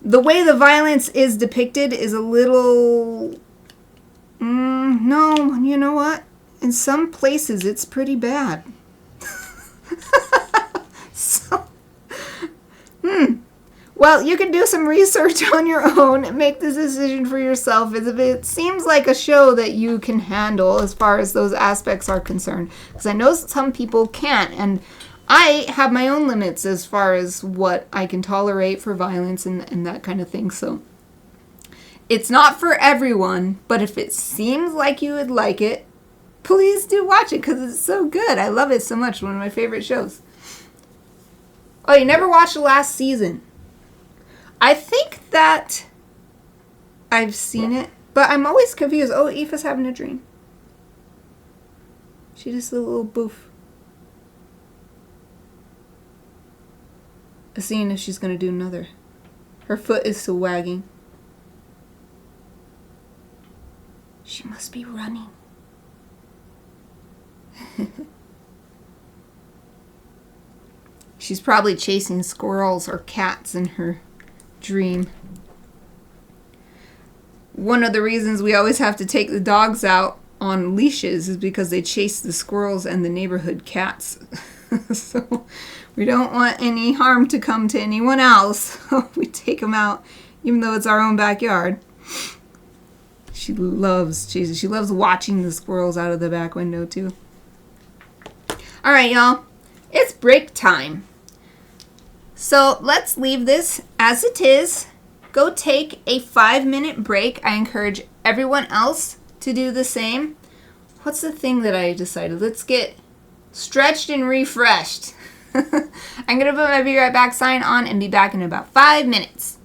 the way the violence is depicted is a little no, you know what? In some places it's pretty bad. So well, you can do some research on your own and make this decision for yourself if it seems like a show that you can handle as far as those aspects are concerned. Because I know some people can't, and I have my own limits as far as what I can tolerate for violence and that kind of thing. So it's not for everyone, but if it seems like you would like it, please do watch it because it's so good. I love it so much. One of my favorite shows. Oh, you never watched the last season? I think that I've seen it, but I'm always confused. Oh, Aoife's having a dream. She just a little boof. Seeing if she's going to do another. Her foot is still wagging. She must be running. She's probably chasing squirrels or cats in her dream. One of the reasons we always have to take the dogs out on leashes is because they chase the squirrels and the neighborhood cats. So we don't want any harm to come to anyone else. So we take them out even though it's our own backyard. She loves Jesus. She loves watching the squirrels out of the back window too. All right, y'all. It's break time. So let's leave this as it is. Go take a 5-minute break. I encourage everyone else to do the same. What's the thing that I decided? Let's get stretched and refreshed. I'm going to put my Be Right Back sign on and be back in about 5 minutes.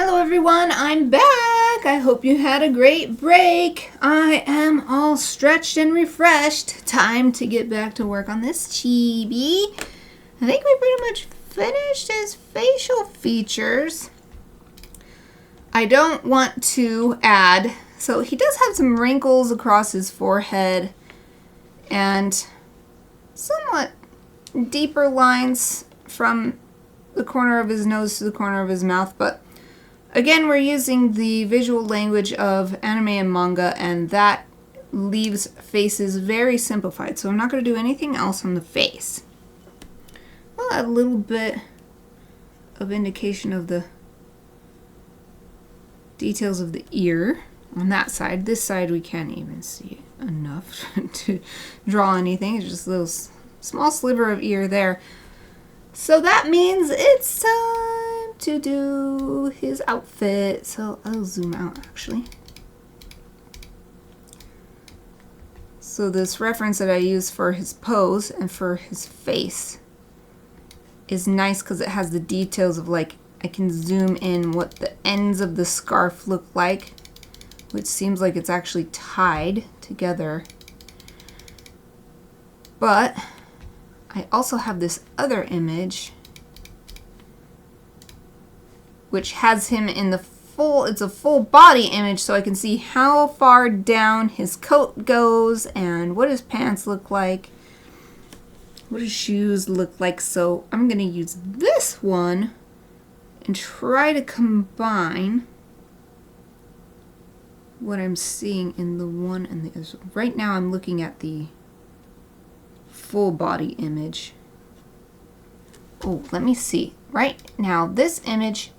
Hello everyone, I'm back. I hope you had a great break. I am all stretched and refreshed. Time to get back to work on this chibi. I think we pretty much finished his facial features. I don't want to add, so he does have some wrinkles across his forehead and somewhat deeper lines from the corner of his nose to the corner of his mouth, but again, we're using the visual language of anime and manga, and that leaves faces very simplified. So I'm not going to do anything else on the face. I'll add a little bit of indication of the details of the ear on that side. This side we can't even see enough to draw anything. It's just a little small sliver of ear there. So that means it's time to do his outfit. So I'll zoom out actually. So this reference that I use for his pose and for his face is nice because it has the details of, like, I can zoom in what the ends of the scarf look like, which seems like it's actually tied together. But I also have this other image which has him in the full, it's a full body image, so I can see how far down his coat goes and what his pants look like, what his shoes look like. So I'm going to use this one and try to combine what I'm seeing in the one and the other. Right now I'm looking at the full body image. Oh, let me see. Right now, this image,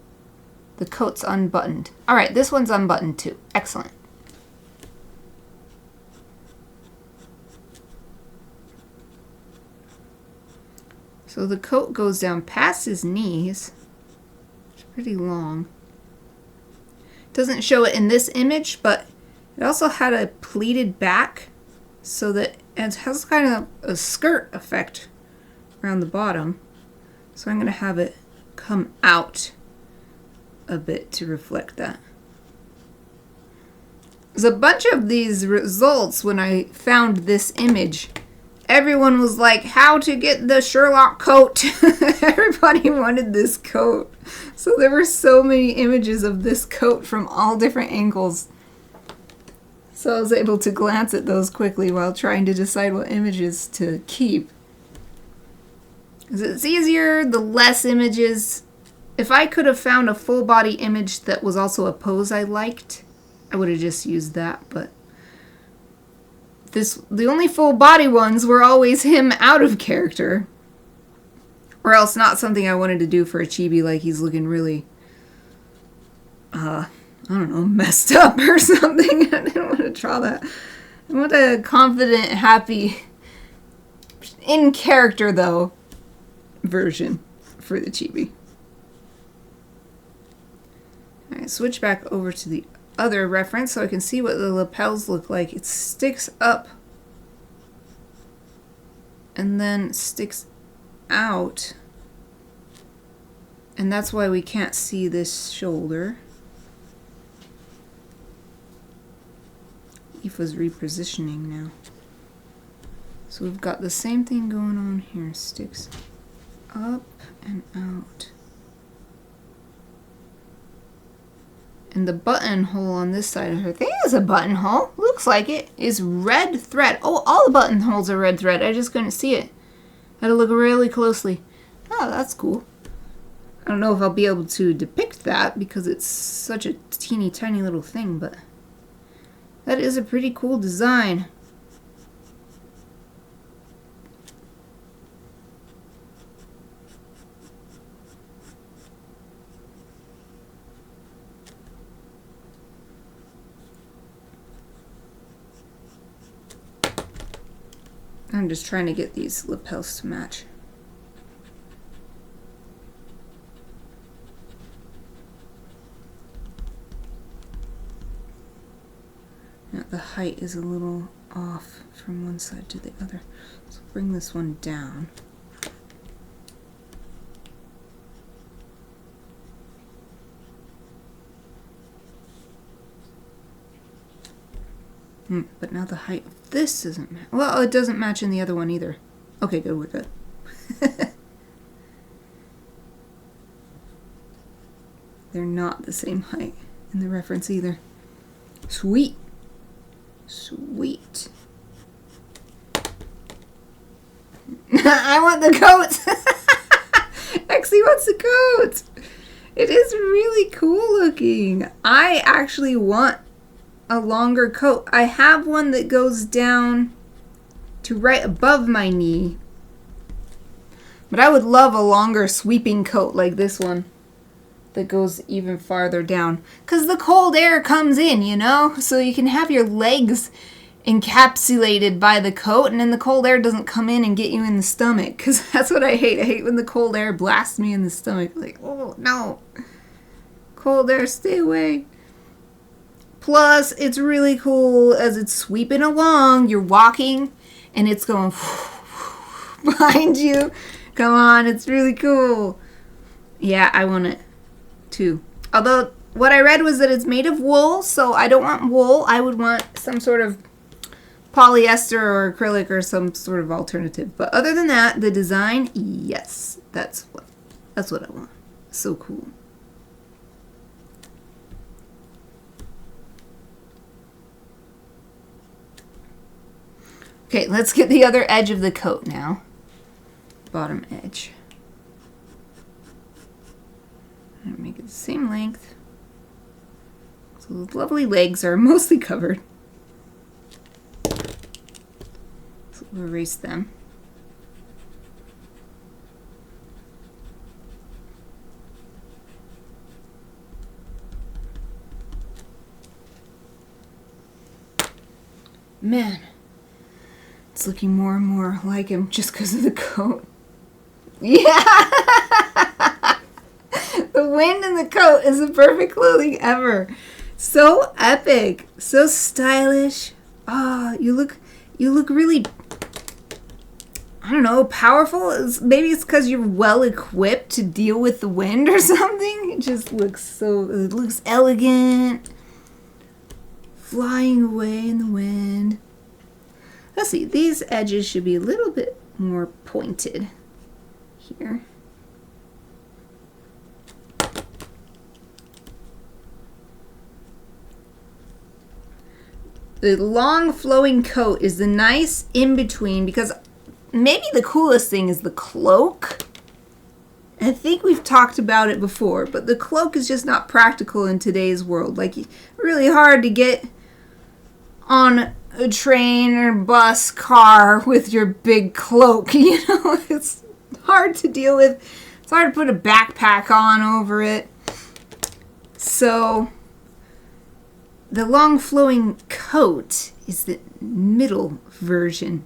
the coat's unbuttoned. All right, this one's unbuttoned too. Excellent. So the coat goes down past his knees. It's pretty long. Doesn't show it in this image, but it also had a pleated back so that it has kind of a skirt effect around the bottom. So I'm going to have it come out a bit to reflect that. There's a bunch of these results when I found this image. Everyone was like, how to get the Sherlock coat. Everybody wanted this coat. So there were so many images of this coat from all different angles. So I was able to glance at those quickly while trying to decide what images to keep. Because it's easier the less images. If I could have found a full body image that was also a pose I liked, I would have just used that. But the only full body ones were always him out of character. Or else not something I wanted to do for a chibi, like he's looking really, I don't know, messed up or something. I didn't want to draw that. I want a confident, happy, in character though, version for the chibi. Alright, switch back over to the other reference so I can see what the lapels look like. It sticks up and then sticks out, and that's why we can't see this shoulder. Aoife's repositioning now. So we've got the same thing going on here. Sticks up and out. And the buttonhole on this side of her thing is a buttonhole. Looks like it. Is red thread. Oh, all the buttonholes are red thread. I just couldn't see it. Had to look really closely. Oh, that's cool. I don't know if I'll be able to depict that because it's such a teeny tiny little thing, but that is a pretty cool design. I'm just trying to get these lapels to match. Now the height is a little off from one side to the other. So bring this one down. But now the height of this doesn't match. Well, it doesn't match in the other one either. Okay, good, we're good. They're not the same height in the reference either. Sweet. Sweet. I want the coat. Exie wants the coat. It is really cool looking. I actually want a longer coat. I have one that goes down to right above my knee. But I would love a longer sweeping coat like this one that goes even farther down. Because the cold air comes in, you know? So you can have your legs encapsulated by the coat, and then the cold air doesn't come in and get you in the stomach. Because that's what I hate. I hate when the cold air blasts me in the stomach. Like, oh, no. Cold air, stay away. Plus, it's really cool as it's sweeping along. You're walking, and it's going behind you. Come on, it's really cool. Yeah, I want it too. Although, what I read was that it's made of wool, so I don't want wool. I would want some sort of polyester or acrylic or some sort of alternative. But other than that, the design, yes, that's what I want. So cool. Okay, let's get the other edge of the coat now. Bottom edge. And make it the same length. So those lovely legs are mostly covered. So we'll erase them. Man, it's looking more and more like him just because of the coat. Yeah! The wind in the coat is the perfect clothing ever. So epic. So stylish. Ah, you look really, I don't know, powerful. Maybe it's because you're well equipped to deal with the wind or something. It just looks it looks elegant. Flying away in the wind. Let's see, these edges should be a little bit more pointed here. The long flowing coat is the nice in-between, because maybe the coolest thing is the cloak. I think we've talked about it before, but the cloak is just not practical in today's world. Like, really hard to get on a train or bus, car with your big cloak, you know? It's hard to deal with. It's hard to put a backpack on over it. So the long flowing coat is the middle version.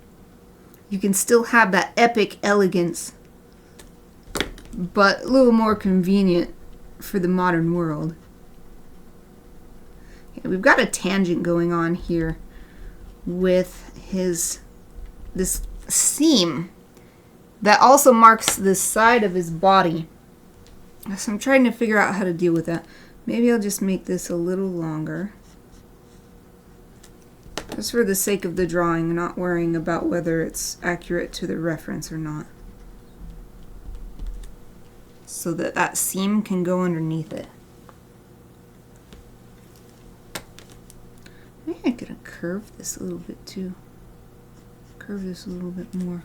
You can still have that epic elegance, but a little more convenient for the modern world. Okay, we've got a tangent going on here with this seam that also marks the side of his body. So I'm trying to figure out how to deal with that. Maybe I'll just make this a little longer. Just for the sake of the drawing, not worrying about whether it's accurate to the reference or not. So that that seam can go underneath it. Maybe I could curve this a little bit too. Curve this a little bit more.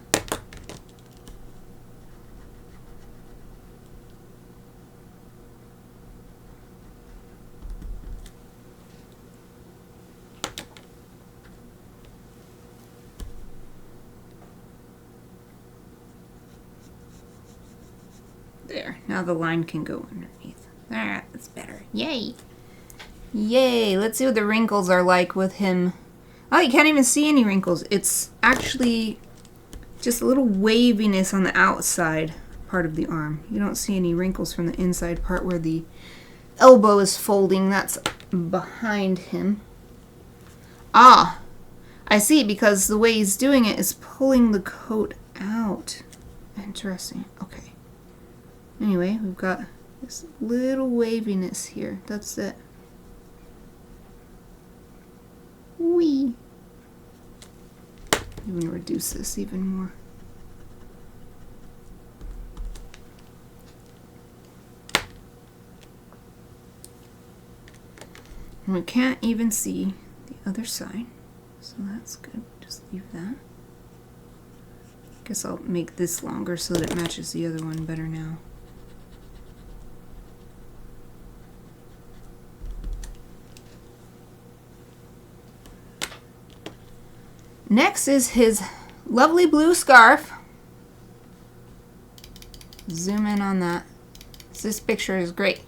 There, now the line can go underneath. Alright, that's better. Yay! Yay! Let's see what the wrinkles are like with him. Oh, you can't even see any wrinkles. It's actually just a little waviness on the outside part of the arm. You don't see any wrinkles from the inside part where the elbow is folding. That's behind him. Ah! I see, because the way he's doing it is pulling the coat out. Interesting. Okay. Anyway, we've got this little waviness here. That's it. Wee. even reduce this even more. And we can't even see the other side, so that's good. Just leave that. Guess I'll make this longer so that it matches the other one better now. Next is his lovely blue scarf. Zoom in on that. This picture is great.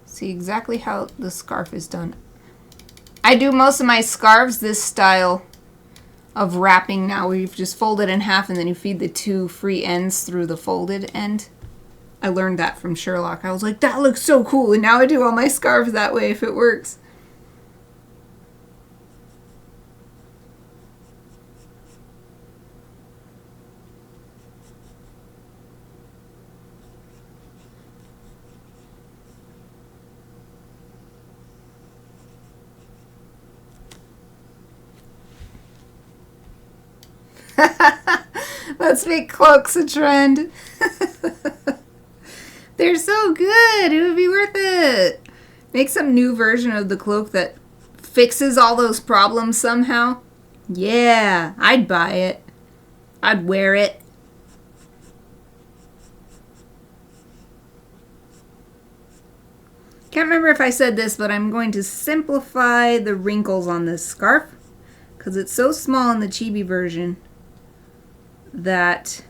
See exactly how the scarf is done. I do most of my scarves this style of wrapping now, where you've just folded in half and then you feed the two free ends through the folded end. I learned that from Sherlock. I was like, that looks so cool, and now I do all my scarves that way if it works. Let's make cloaks a trend. They're so good. It would be worth it. Make some new version of the cloak that fixes all those problems somehow. Yeah, I'd buy it. I'd wear it. Can't remember if I said this, but I'm going to simplify the wrinkles on this scarf because it's so small in the Chibi version that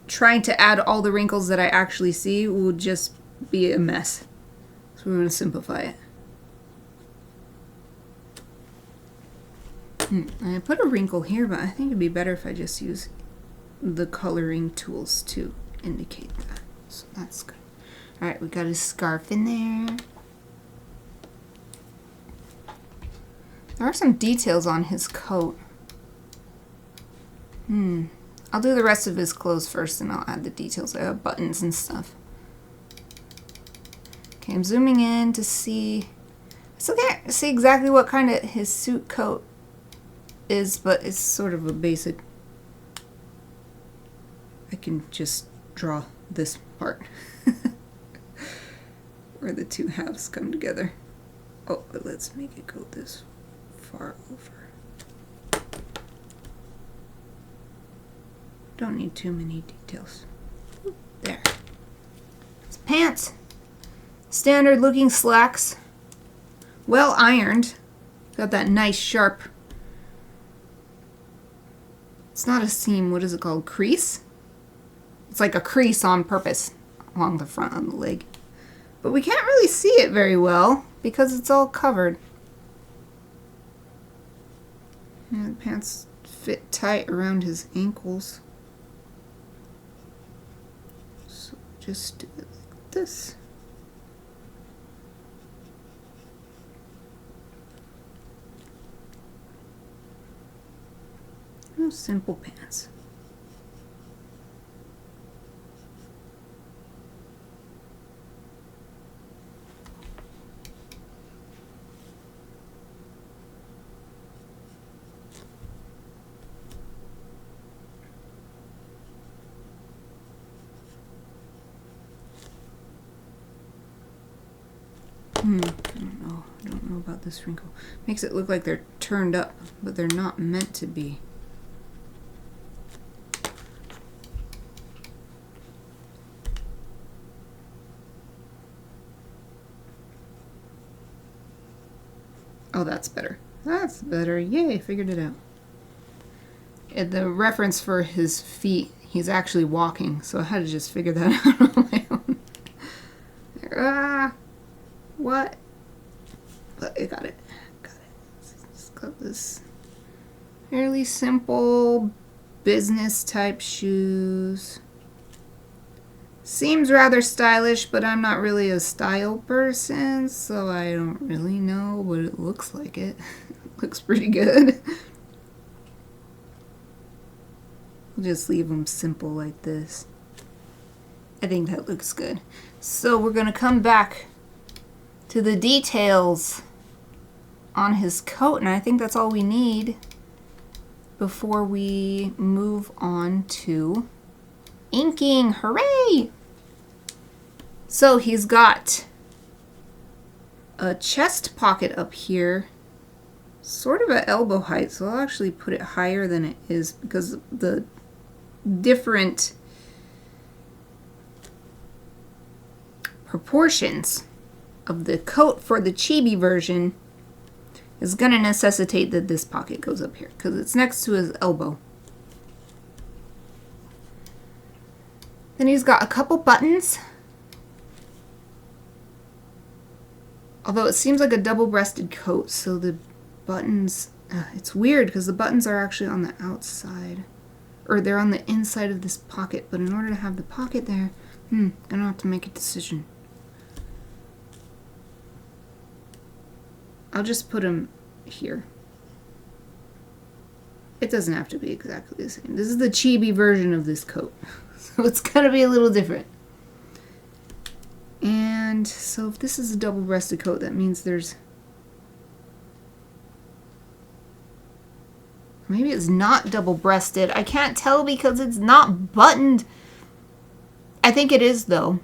trying to add all the wrinkles that I actually see will just be a mess. So we're going to simplify it. I put a wrinkle here, but I think it'd be better if I just use the coloring tools to indicate that. So that's good. Alright, we got his scarf in there. There are some details on his coat. I'll do the rest of his clothes first and I'll add the details. I have buttons and stuff. Okay, I'm zooming in to see. I still can't see exactly what kind of his suit coat is, but it's sort of a basic. I can just draw this part where the two halves come together. Oh, but let's make it go this far over. Don't need too many details. There. His pants. Standard looking slacks. Well ironed. Got that nice sharp. It's not a seam. What is it called? Crease? It's like a crease on purpose along the front of the leg. But we can't really see it very well because it's all covered. And the pants fit tight around his ankles. So just do it like this. Oh, simple pants. I don't know about this wrinkle. Makes it look like they're turned up, but they're not meant to be. Oh, that's better. That's better. Yay, figured it out. The reference for his feet, he's actually walking, so I had to just figure that out on my own. What? But I got it. Got it. Just got this fairly simple business type shoes. Seems rather stylish, but I'm not really a style person, so I don't really know, but it looks like it. Looks pretty good. We'll just leave them simple like this. I think that looks good. So we're going to come back to the details on his coat, and I think that's all we need before we move on to inking. Hooray! So he's got a chest pocket up here, sort of at elbow height, so I'll actually put it higher than it is because the different proportions of the coat for the Chibi version is going to necessitate that this pocket goes up here because it's next to his elbow. Then he's got a couple buttons. Although it seems like a double-breasted coat, so the buttons, it's weird because the buttons are actually on the outside. Or they're on the inside of this pocket, but in order to have the pocket there, gonna have to make a decision. I'll just put them here. It doesn't have to be exactly the same. This is the Chibi version of this coat, so it's gonna be a little different. And so if this is a double-breasted coat, that means there's... Maybe it's not double-breasted. I can't tell because it's not buttoned. I think it is, though.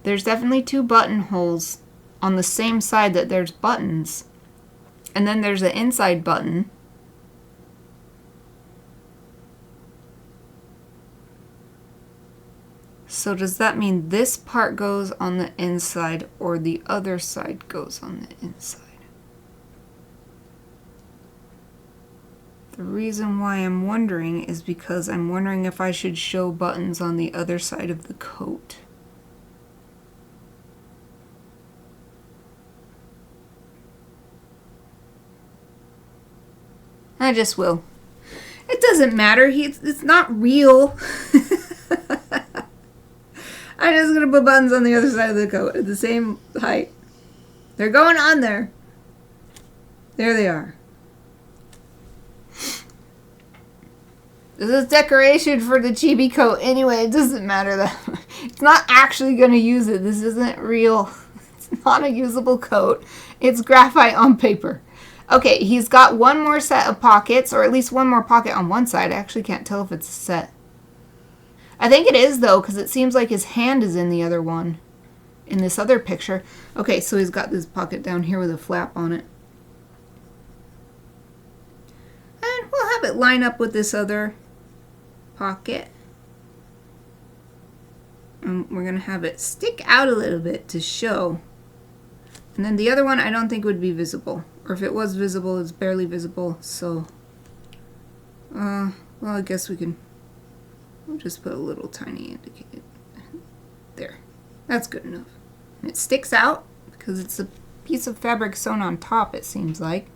There's definitely 2 buttonholes on the same side that there's buttons. And then there's an inside button. So does that mean this part goes on the inside or the other side goes on the inside? The reason why I'm wondering is because I'm wondering if I should show buttons on the other side of the coat. I just will. It doesn't matter. It's not real. I'm just going to put buttons on the other side of the coat at the same height. They're going on there. There they are. This is decoration for the Chibi coat. Anyway, it doesn't matter that it's not actually going to use it. This isn't real. It's not a usable coat. It's graphite on paper. Okay, he's got one more set of pockets, or at least one more pocket on one side. I actually can't tell if it's a set. I think it is, though, because it seems like his hand is in the other one, in this other picture. Okay, so he's got this pocket down here with a flap on it. And we'll have it line up with this other pocket. And we're going to have it stick out a little bit to show. And then the other one I don't think would be visible. Or if it was visible, it's barely visible. So, well, I guess we'll just put a little tiny indicator. There. That's good enough. And it sticks out because it's a piece of fabric sewn on top, it seems like.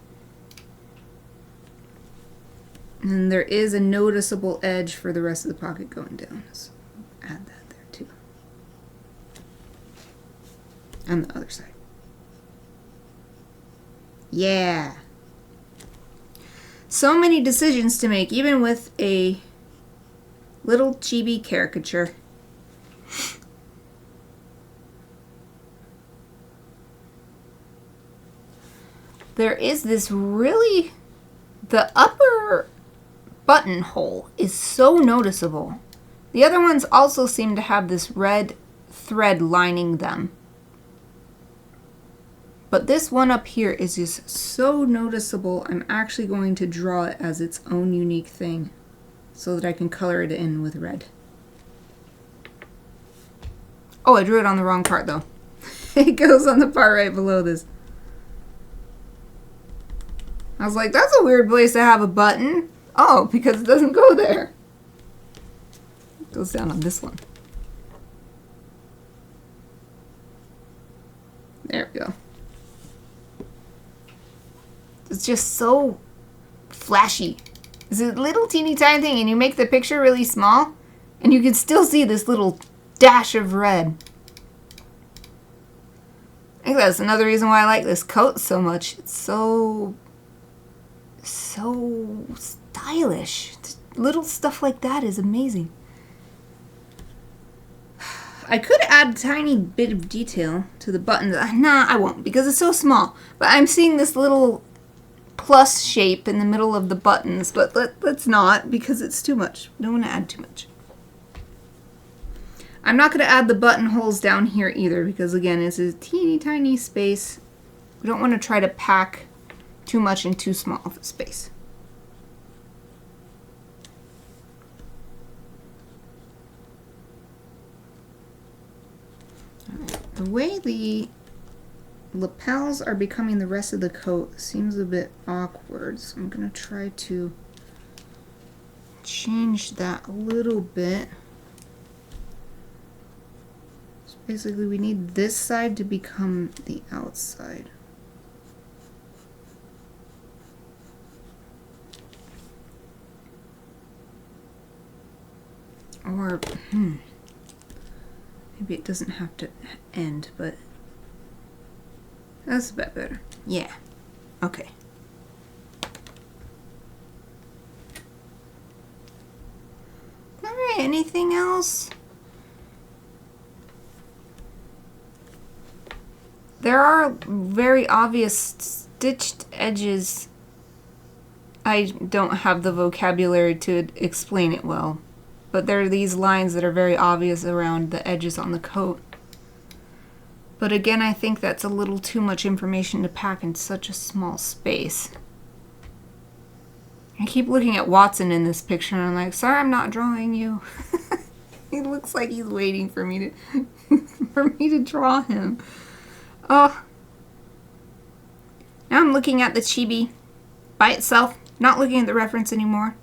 And there is a noticeable edge for the rest of the pocket going down. So add that there too. On the other side. Yeah. So many decisions to make, even with a little Chibi caricature. There is this really... The upper buttonhole is so noticeable. The other ones also seem to have this red thread lining them. But this one up here is just so noticeable, I'm actually going to draw it as its own unique thing so that I can color it in with red. Oh, I drew it on the wrong part though. It goes on the part right below this. I was like, that's a weird place to have a button. Oh, because it doesn't go there. It goes down on this one. There we go. It's just so flashy. It's a little teeny tiny thing, and you make the picture really small, and you can still see this little dash of red. I think that's another reason why I like this coat so much. It's so stylish. Little stuff like that is amazing. I could add a tiny bit of detail to the buttons. Nah, I won't because it's so small. But I'm seeing this little plus shape in the middle of the buttons, but let's not because it's too much. I don't want to add too much. I'm not going to add the buttonholes down here either because, again, it's a teeny tiny space. We don't want to try to pack too much in too small of a space. The way the lapels are becoming the rest of the coat seems a bit awkward, so I'm going to try to change that a little bit. So basically we need this side to become the outside. Or, maybe it doesn't have to end, but that's a bit better. Yeah. Okay. Alright, anything else? There are very obvious stitched edges. I don't have the vocabulary to explain it well, but there are these lines that are very obvious around the edges on the coat. But again, I think that's a little too much information to pack in such a small space. I keep looking at Watson in this picture and I'm like, sorry, I'm not drawing you. He looks like he's waiting for me to draw him. Oh. Now I'm looking at the Chibi by itself, not looking at the reference anymore.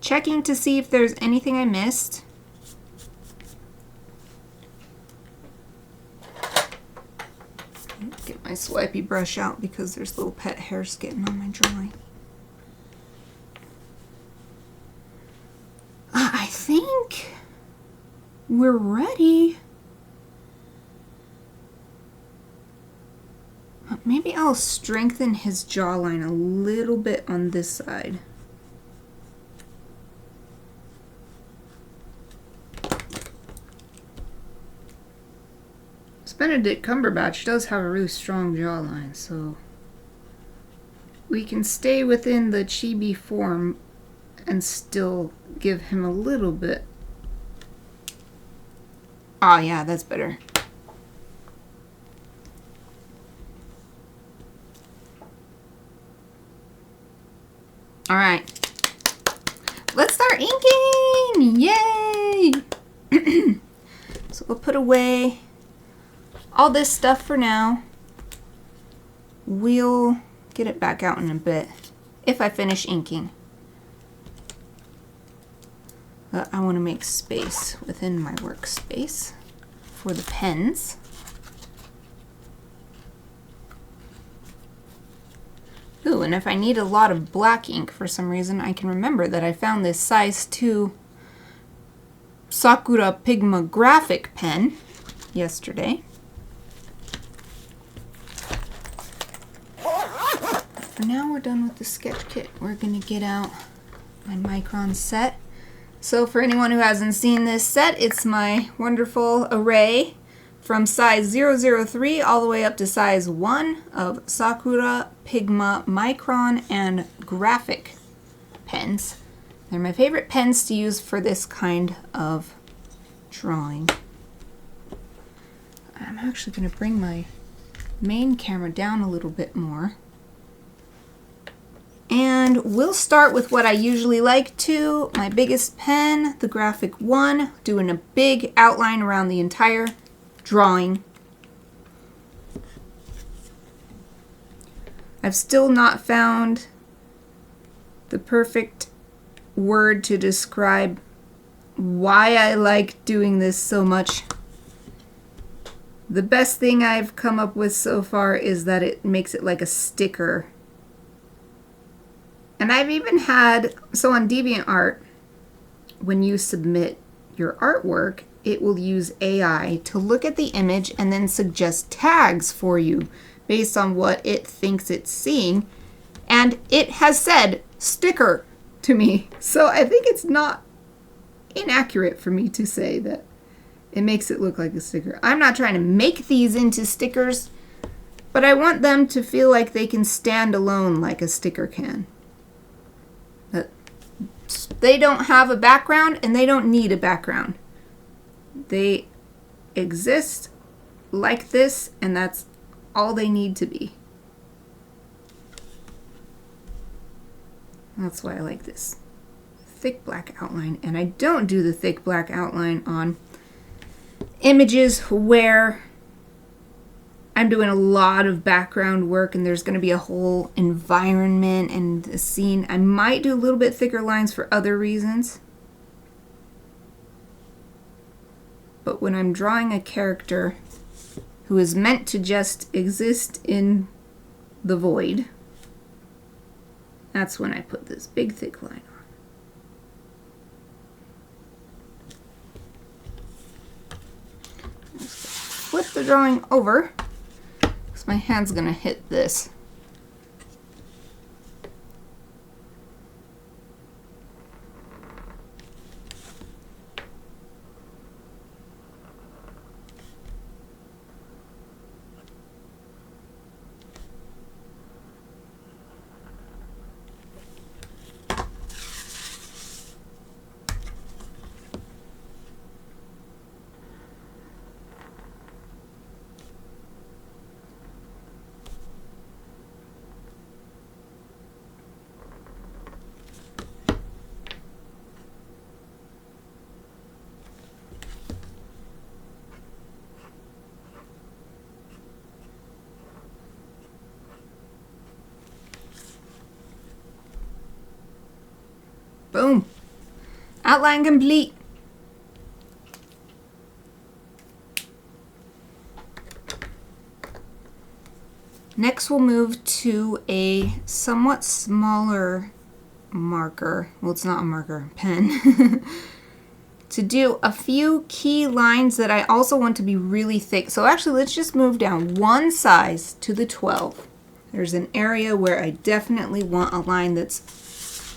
Checking to see if there's anything I missed. Get my swipey brush out because there's little pet hairs getting on my drawing. I think we're ready. Maybe I'll strengthen his jawline a little bit on this side. Benedict Cumberbatch does have a really strong jawline, so we can stay within the chibi form and still give him a little bit. Ah, yeah, that's better. All right, let's start inking! Yay! So we'll put away all this stuff for now. We'll get it back out in a bit if I finish inking. But I want to make space within my workspace for the pens. Ooh, and if I need a lot of black ink for some reason, I can remember that I found this size 2 Sakura Pigma graphic pen yesterday. For now, we're done with the sketch kit. We're going to get out my Micron set. So for anyone who hasn't seen this set, it's my wonderful array from size 003 all the way up to size 1 of Sakura, Pigma, Micron, and graphic pens. They're my favorite pens to use for this kind of drawing. I'm actually going to bring my main camera down a little bit more. And we'll start with what I usually like to, my biggest pen, the graphic 1, doing a big outline around the entire drawing. I've still not found the perfect word to describe why I like doing this so much. The best thing I've come up with so far is that it makes it like a sticker. And I've even had, so on DeviantArt, when you submit your artwork, it will use AI to look at the image and then suggest tags for you based on what it thinks it's seeing. And it has said sticker to me. So I think it's not inaccurate for me to say that It makes it look like a sticker. I'm not trying to make these into stickers, but I want them to feel like they can stand alone like a sticker can. But they don't have a background and they don't need a background. They exist like this, and that's all they need to be. That's why I like this thick black outline, and I don't do the thick black outline on images where I'm doing a lot of background work and there's going to be a whole environment and a scene. I might do a little bit thicker lines for other reasons. But when I'm drawing a character who is meant to just exist in the void, that's when I put this big thick line on. Flip the drawing over because my hand's gonna hit this. Boom. Outline complete. Next we'll move to a somewhat smaller marker. Well, it's not a marker, pen. To do a few key lines that I also want to be really thick. So actually, let's just move down one size to the 12. There's an area where I definitely want a line that's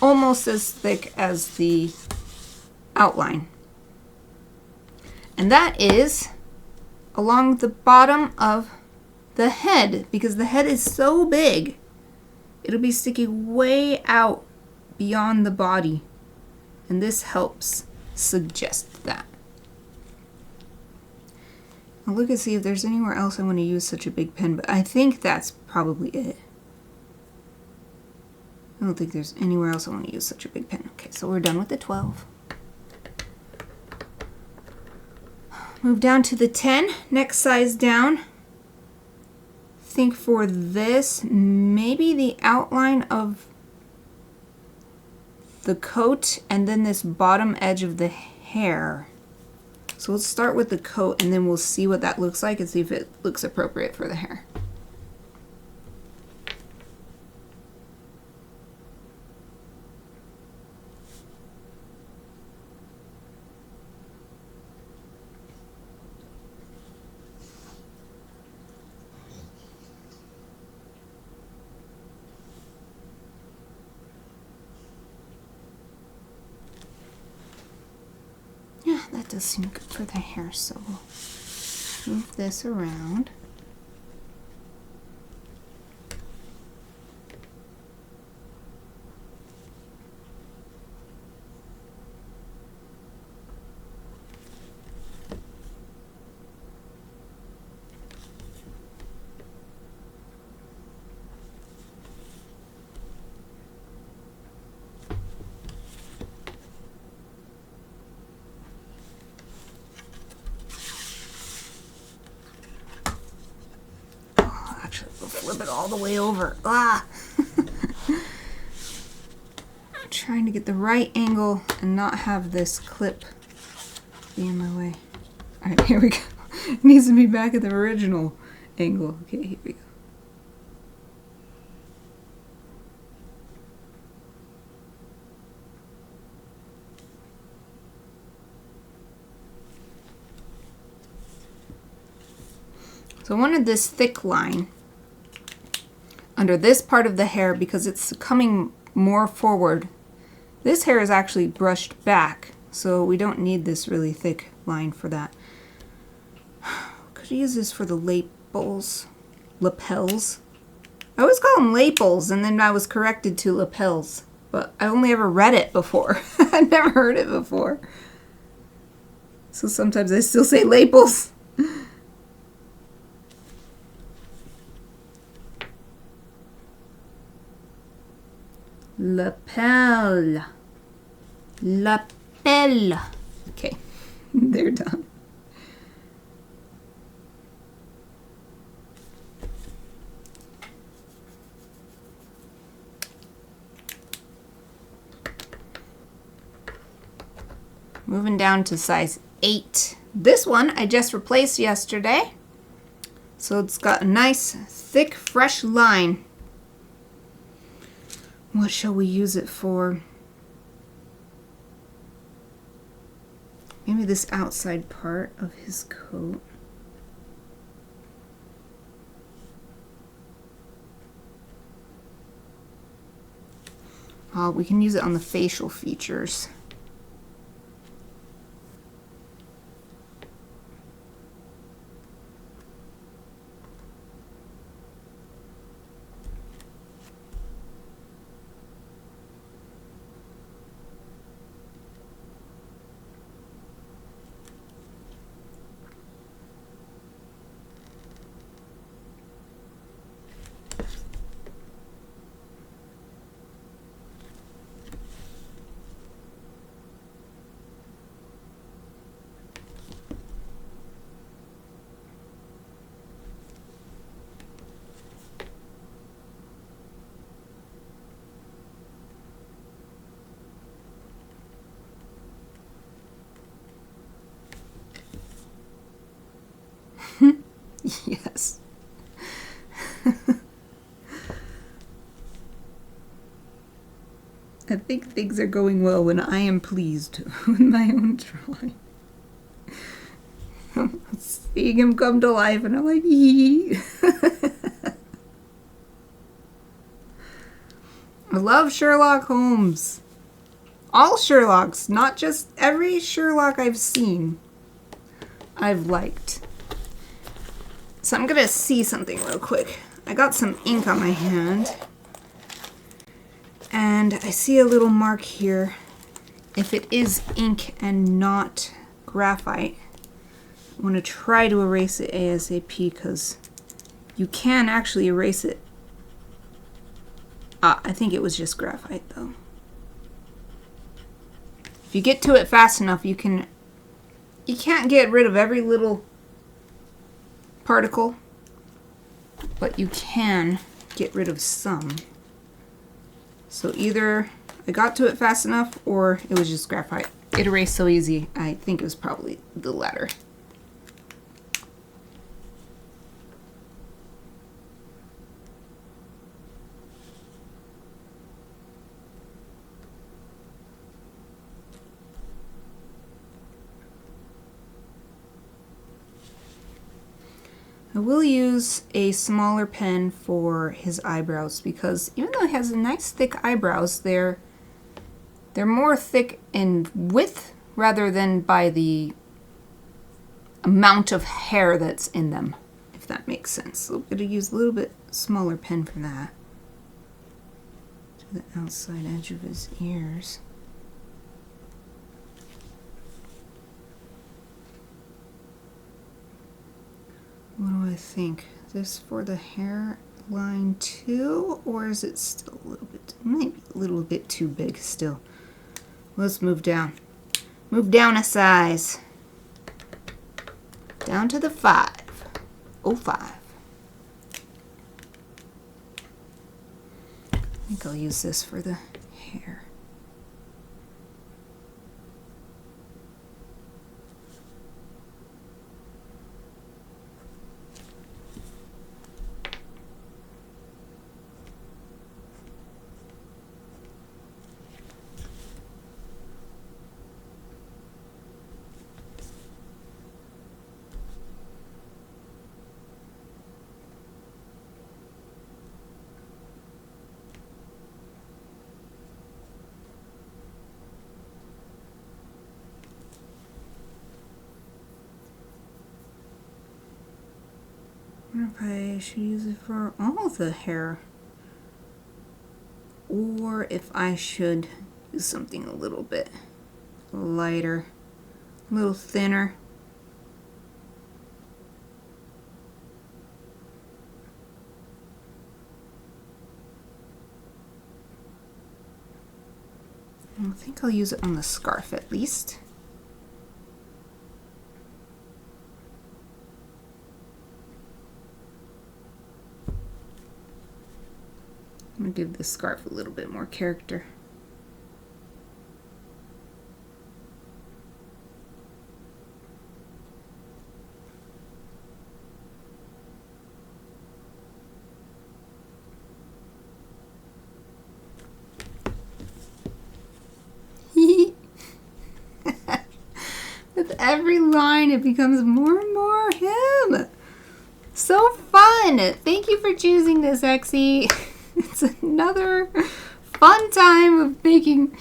almost as thick as the outline. And that is along the bottom of the head, because the head is so big, it'll be sticking way out beyond the body. And this helps suggest that. I'll look and see if there's anywhere else I want to use such a big pen, but I think that's probably it. I don't think there's anywhere else I want to use such a big pen. Okay, so we're done with the 12. Move down to the 10, next size down. Think for this, maybe the outline of the coat and then this bottom edge of the hair. So let's start with the coat and then we'll see what that looks like and see if it looks appropriate for the hair. That does seem good for the hair, so we'll move this around. Flip it all the way over. Ah! I'm trying to get the right angle and not have this clip be in my way. Alright, here we go. It needs to be back at the original angle. Okay, here we go. So I wanted this thick line under this part of the hair because it's coming more forward. This hair is actually brushed back, so we don't need this really thick line for that. could use this for the lapels. Lapels. I always call them lapels, and then I was corrected to lapels. But I only ever read it before. I never heard it before. So sometimes I still say lapels. Lapel. Lapel. Okay, they're done. Moving down to size 8. This one I just replaced yesterday. So it's got a nice, thick, fresh line. What shall we use it for? Maybe this outside part of his coat. Oh, we can use it on the facial features. Yes. I think things are going well when I am pleased with my own drawing. Seeing him come to life and I'm like, yee. I love Sherlock Holmes. All Sherlocks, not just every Sherlock I've seen, I've liked. So I'm gonna see something real quick. I got some ink on my hand. And I see a little mark here. If it is ink and not graphite, I want to try to erase it ASAP because you can actually erase it. I think it was just graphite though. If you get to it fast enough, you can't get rid of every little particle, but you can get rid of some. So either I got to it fast enough or it was just graphite. It erased so easy. I think it was probably the latter. I will use a smaller pen for his eyebrows because even though he has a nice thick eyebrows, they're more thick in width rather than by the amount of hair that's in them, if that makes sense. So I'm going to use a little bit smaller pen for that. To the outside edge of his ears. What do I think? This for the hairline too, or is it still a little bit, maybe a little bit too big still? Let's move down. Move down a size. Down to the 5. 05. I think I'll use this for the hair. wonder if I should use it for all the hair. Or if I should do something a little bit lighter, a little thinner. I think I'll use it on the scarf at least. I'm going to give the scarf a little bit more character. With every line, it becomes more and more him. So fun! Thank you for choosing this, Exie. It's another fun time of making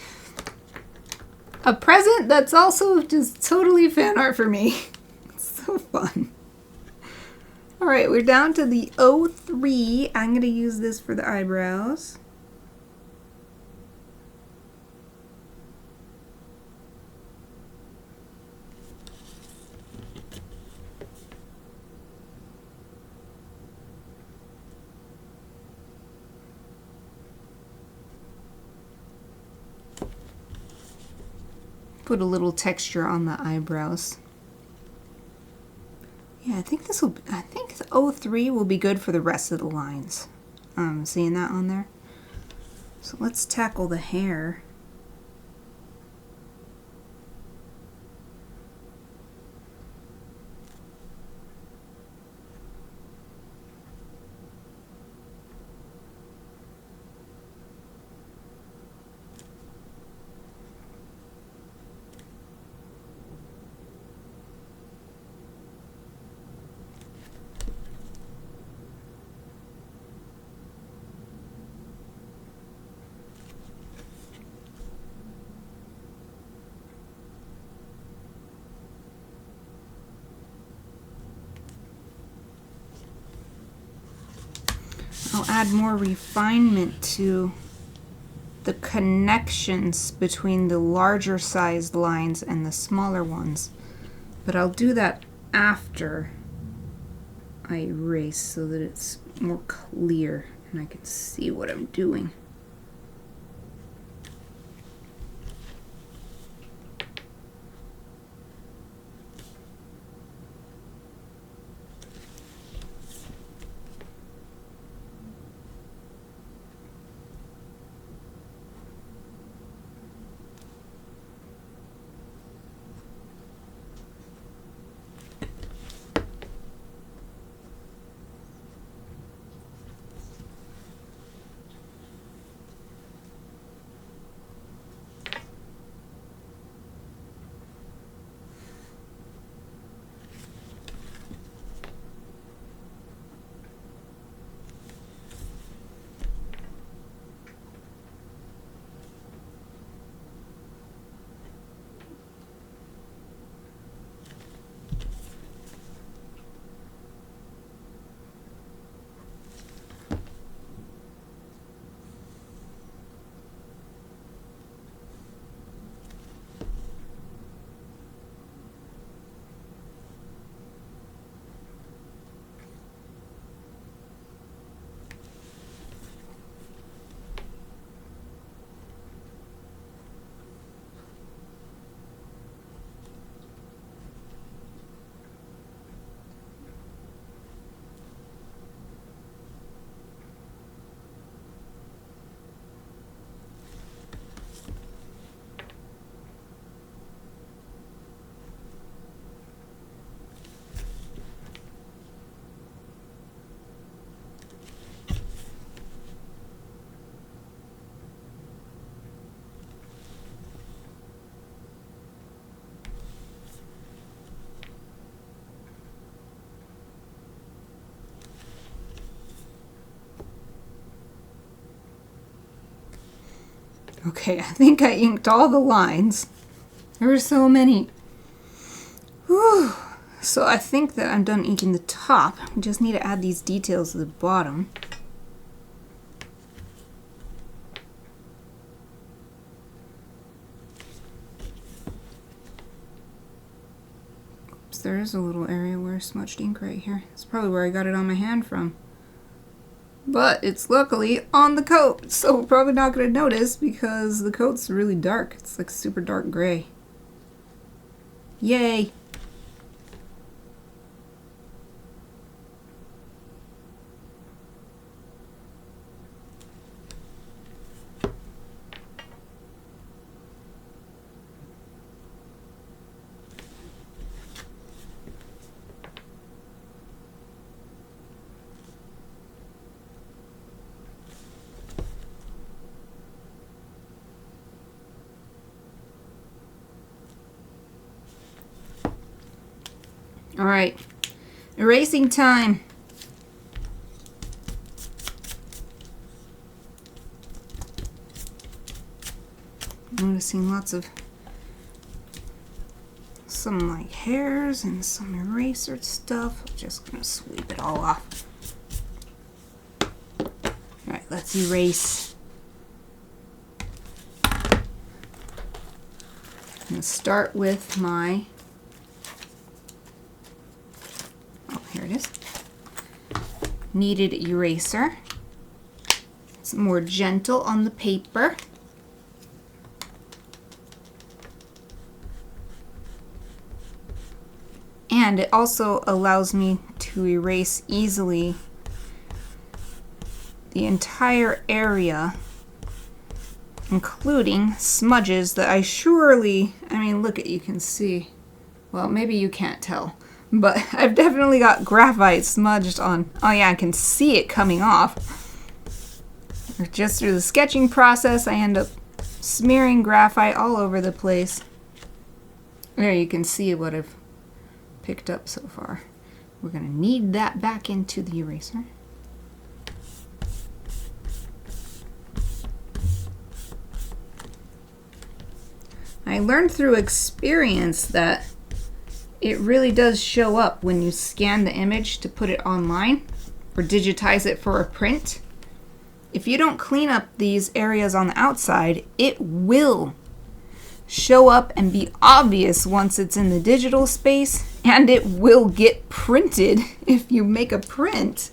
a present that's also just totally fan art for me. It's so fun. Alright, we're down to the 03. I'm going to use this for the eyebrows. Put a little texture on the eyebrows. Yeah, I think the 03 will be good for the rest of the lines. Seeing that on there? So let's tackle the hair. I'll add more refinement to the connections between the larger sized lines and the smaller ones. But I'll do that after I erase so that it's more clear and I can see what I'm doing. Okay, I think I inked all the lines. There were so many. Whew. So I think that I'm done inking the top. We just need to add these details to the bottom. Oops, there is a little area where I smudged ink right here. It's probably where I got it on my hand from. But it's luckily on the coat, so we're probably not going to notice because the coat's really dark. It's like super dark gray. Yay! Alright, erasing time. Noticing lots of some like hairs and some eraser stuff. I'm just gonna sweep it all off. Alright, let's erase. I'm gonna start with my, here it is, kneaded eraser. It's more gentle on the paper. And it also allows me to erase easily the entire area, including smudges that I surely, I mean, look at, you can see. Well, maybe you can't tell, but I've definitely got graphite smudged on. Oh yeah, I can see it coming off. Just through the sketching process, I end up smearing graphite all over the place. There you can see what I've picked up so far. We're going to knead that back into the eraser. I learned through experience that it really does show up when you scan the image to put it online or digitize it for a print. If you don't clean up these areas on the outside, it will show up and be obvious once it's in the digital space, and it will get printed if you make a print.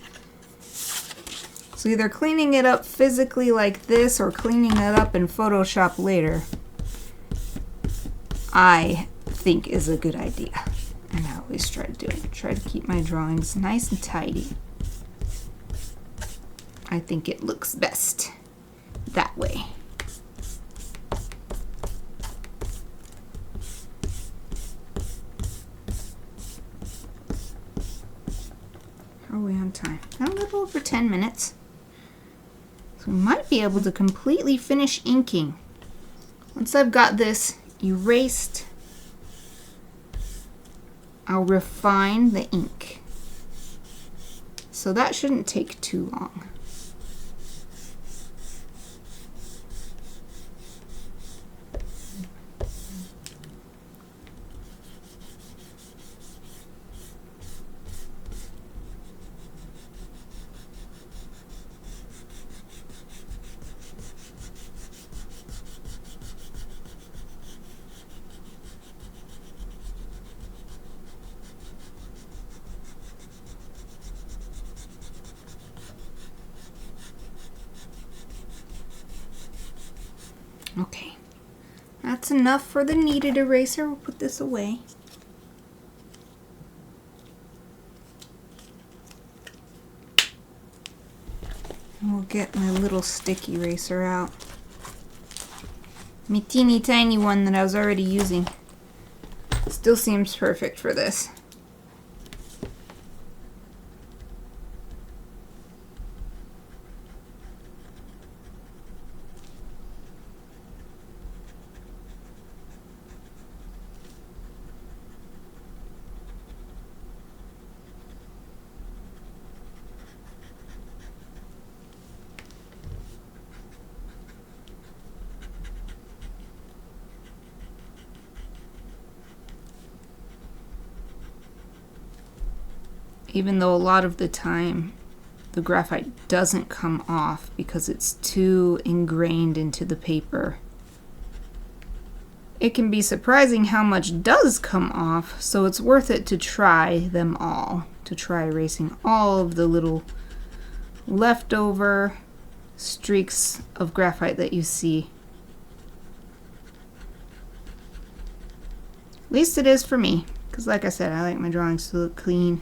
So either cleaning it up physically like this or cleaning it up in Photoshop later, I think is a good idea. And I always try to do it. Try to keep my drawings nice and tidy. I think it looks best that way. How are we on time? A little over 10 minutes. So we might be able to completely finish inking. Once I've got this erased, I'll refine the ink. So that shouldn't take too long. Okay, that's enough for the kneaded eraser. We'll put this away. And we'll get my little stick eraser out. My teeny tiny one that I was already using. Still seems perfect for this. even though a lot of the time the graphite doesn't come off because it's too ingrained into the paper. It can be surprising how much does come off, so it's worth it to try them all, to try erasing all of the little leftover streaks of graphite that you see. At least it is for me, because like I said, I like my drawings to look clean.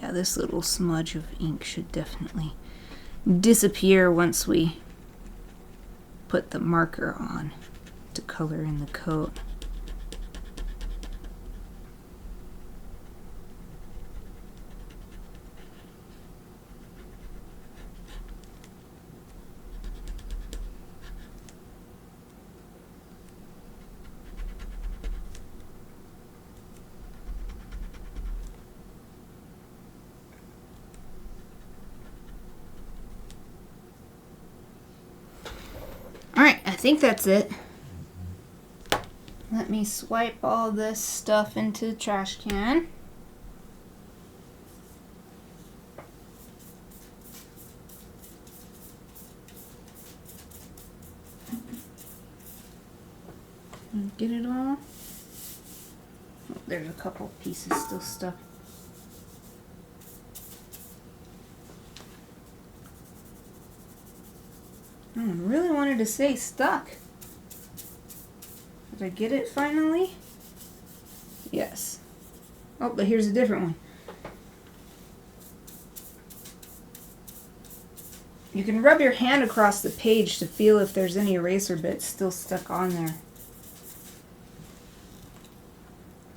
Yeah, this little smudge of ink should definitely disappear once we put the marker on to color in the coat. Alright, I think that's it. Let me swipe all this stuff into the trash can. Get it all? Oh, there's a couple pieces still stuck. I really wanted to say stuck. Did I get it finally? Yes. Oh, but here's a different one. You can rub your hand across the page to feel if there's any eraser bits still stuck on there.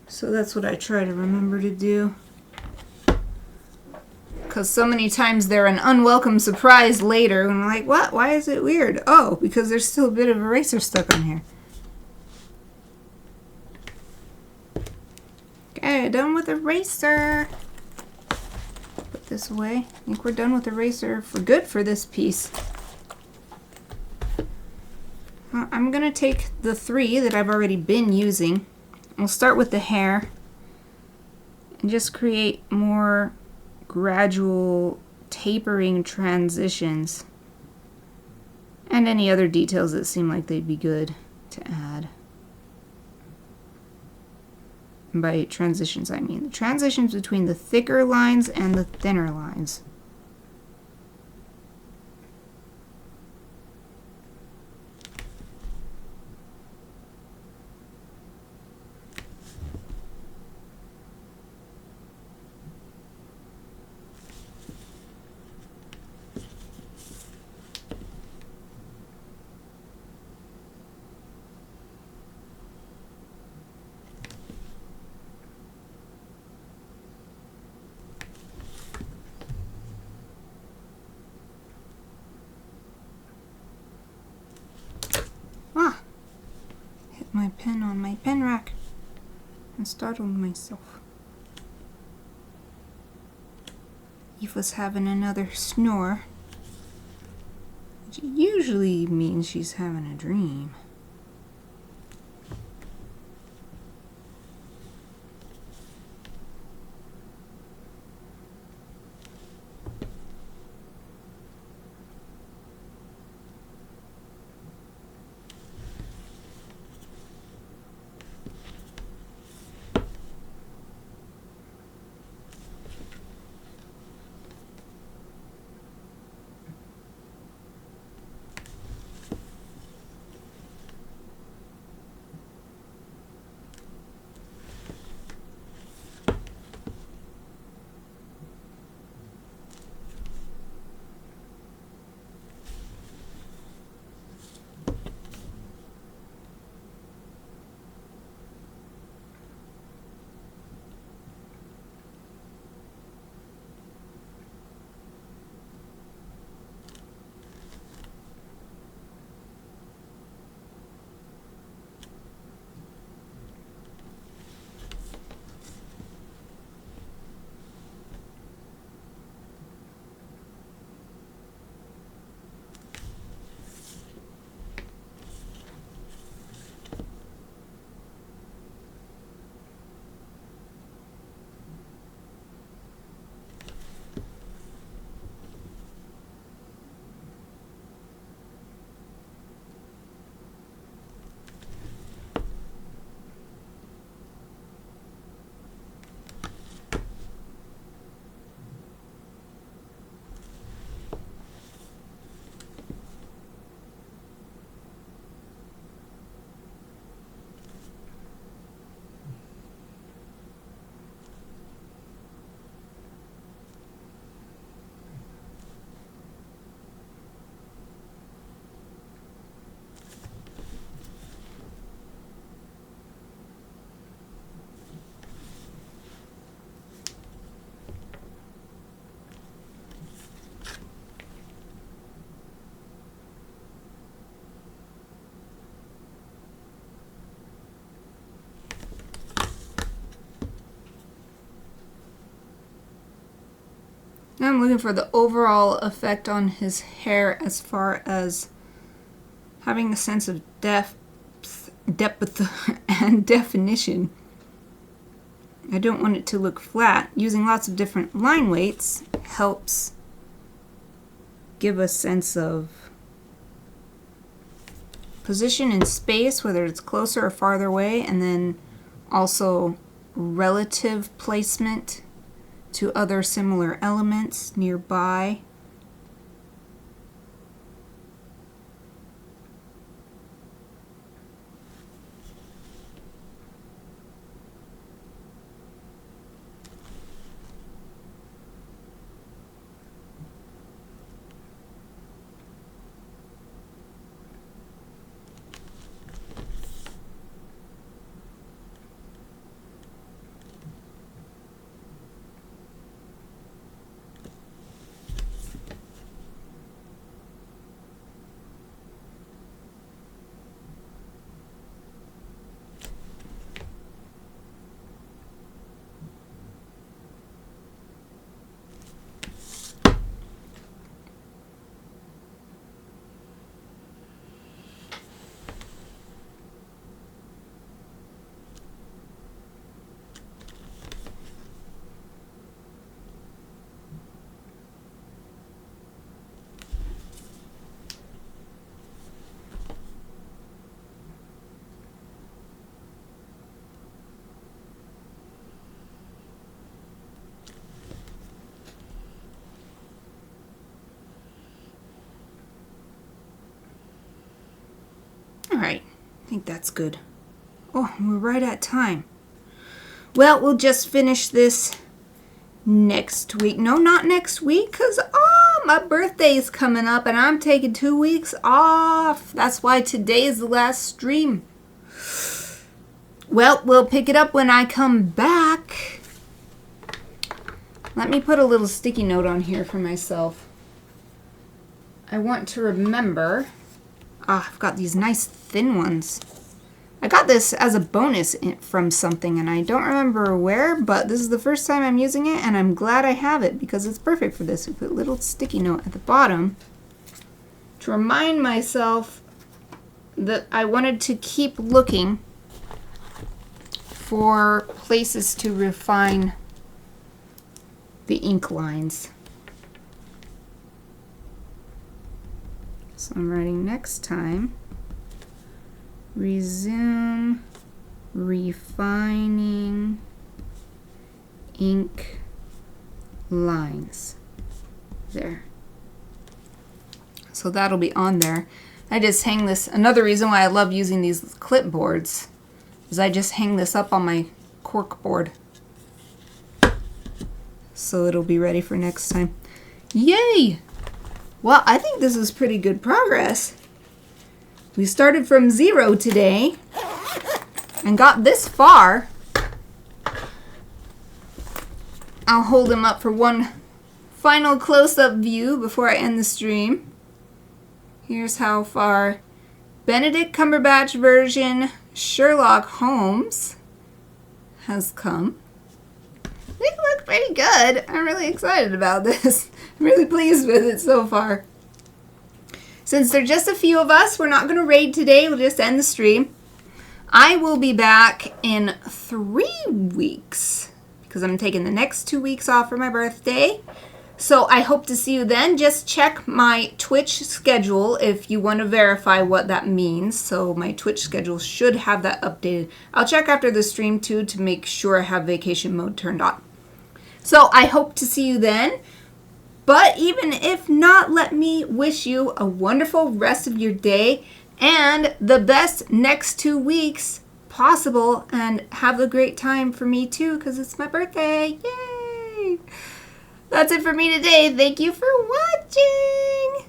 So that's what I try to remember to do. Because so many times they're an unwelcome surprise later and I'm like, what? Why is it weird? Oh, because there's still a bit of eraser stuck on here. Okay, done with eraser. Put this away. I think we're done with eraser for good for this piece. I'm going to take the 3 that I've already been using. We'll start with the hair and just create more gradual tapering transitions and any other details that seem like they'd be good to add. And by transitions I mean the transitions between the thicker lines and the thinner lines. My pen on my pen rack and startled myself. Eva's having another snore, which usually means she's having a dream. Now I'm looking for the overall effect on his hair as far as having a sense of depth and definition. I don't want it to look flat. Using lots of different line weights helps give a sense of position in space, whether it's closer or farther away, and then also relative placement to other similar elements nearby. Alright, I think that's good. Oh, we're right at time. Well, we'll just finish this next week. No, not next week, because my birthday's coming up and I'm taking 2 weeks off. That's why today is the last stream. Well, we'll pick it up when I come back. Let me put a little sticky note on here for myself. I want to remember. I've got these nice thin ones. I got this as a bonus from something, and I don't remember where, but this is the first time I'm using it, and I'm glad I have it because it's perfect for this. We put a little sticky note at the bottom to remind myself that I wanted to keep looking for places to refine the ink lines. So I'm writing next time, resume refining ink lines. There. So that'll be on there. I just hang this. Another reason why I love using these clipboards is I just hang this up on my cork board. So it'll be ready for next time. Yay! Well, I think this is pretty good progress. We started from 0 today and got this far. I'll hold him up for one final close-up view before I end the stream. Here's how far Benedict Cumberbatch version Sherlock Holmes has come. They look pretty good. I'm really excited about this. I'm really pleased with it so far. Since there are just a few of us, we're not going to raid today. We'll just end the stream. I will be back in 3 weeks because I'm taking the next 2 weeks off for my birthday. So I hope to see you then. Just check my Twitch schedule if you want to verify what that means. So my Twitch schedule should have that updated. I'll check after the stream too to make sure I have vacation mode turned on. So I hope to see you then. But even if not, let me wish you a wonderful rest of your day and the best next 2 weeks possible. And have a great time for me too because it's my birthday. Yay! That's it for me today. Thank you for watching.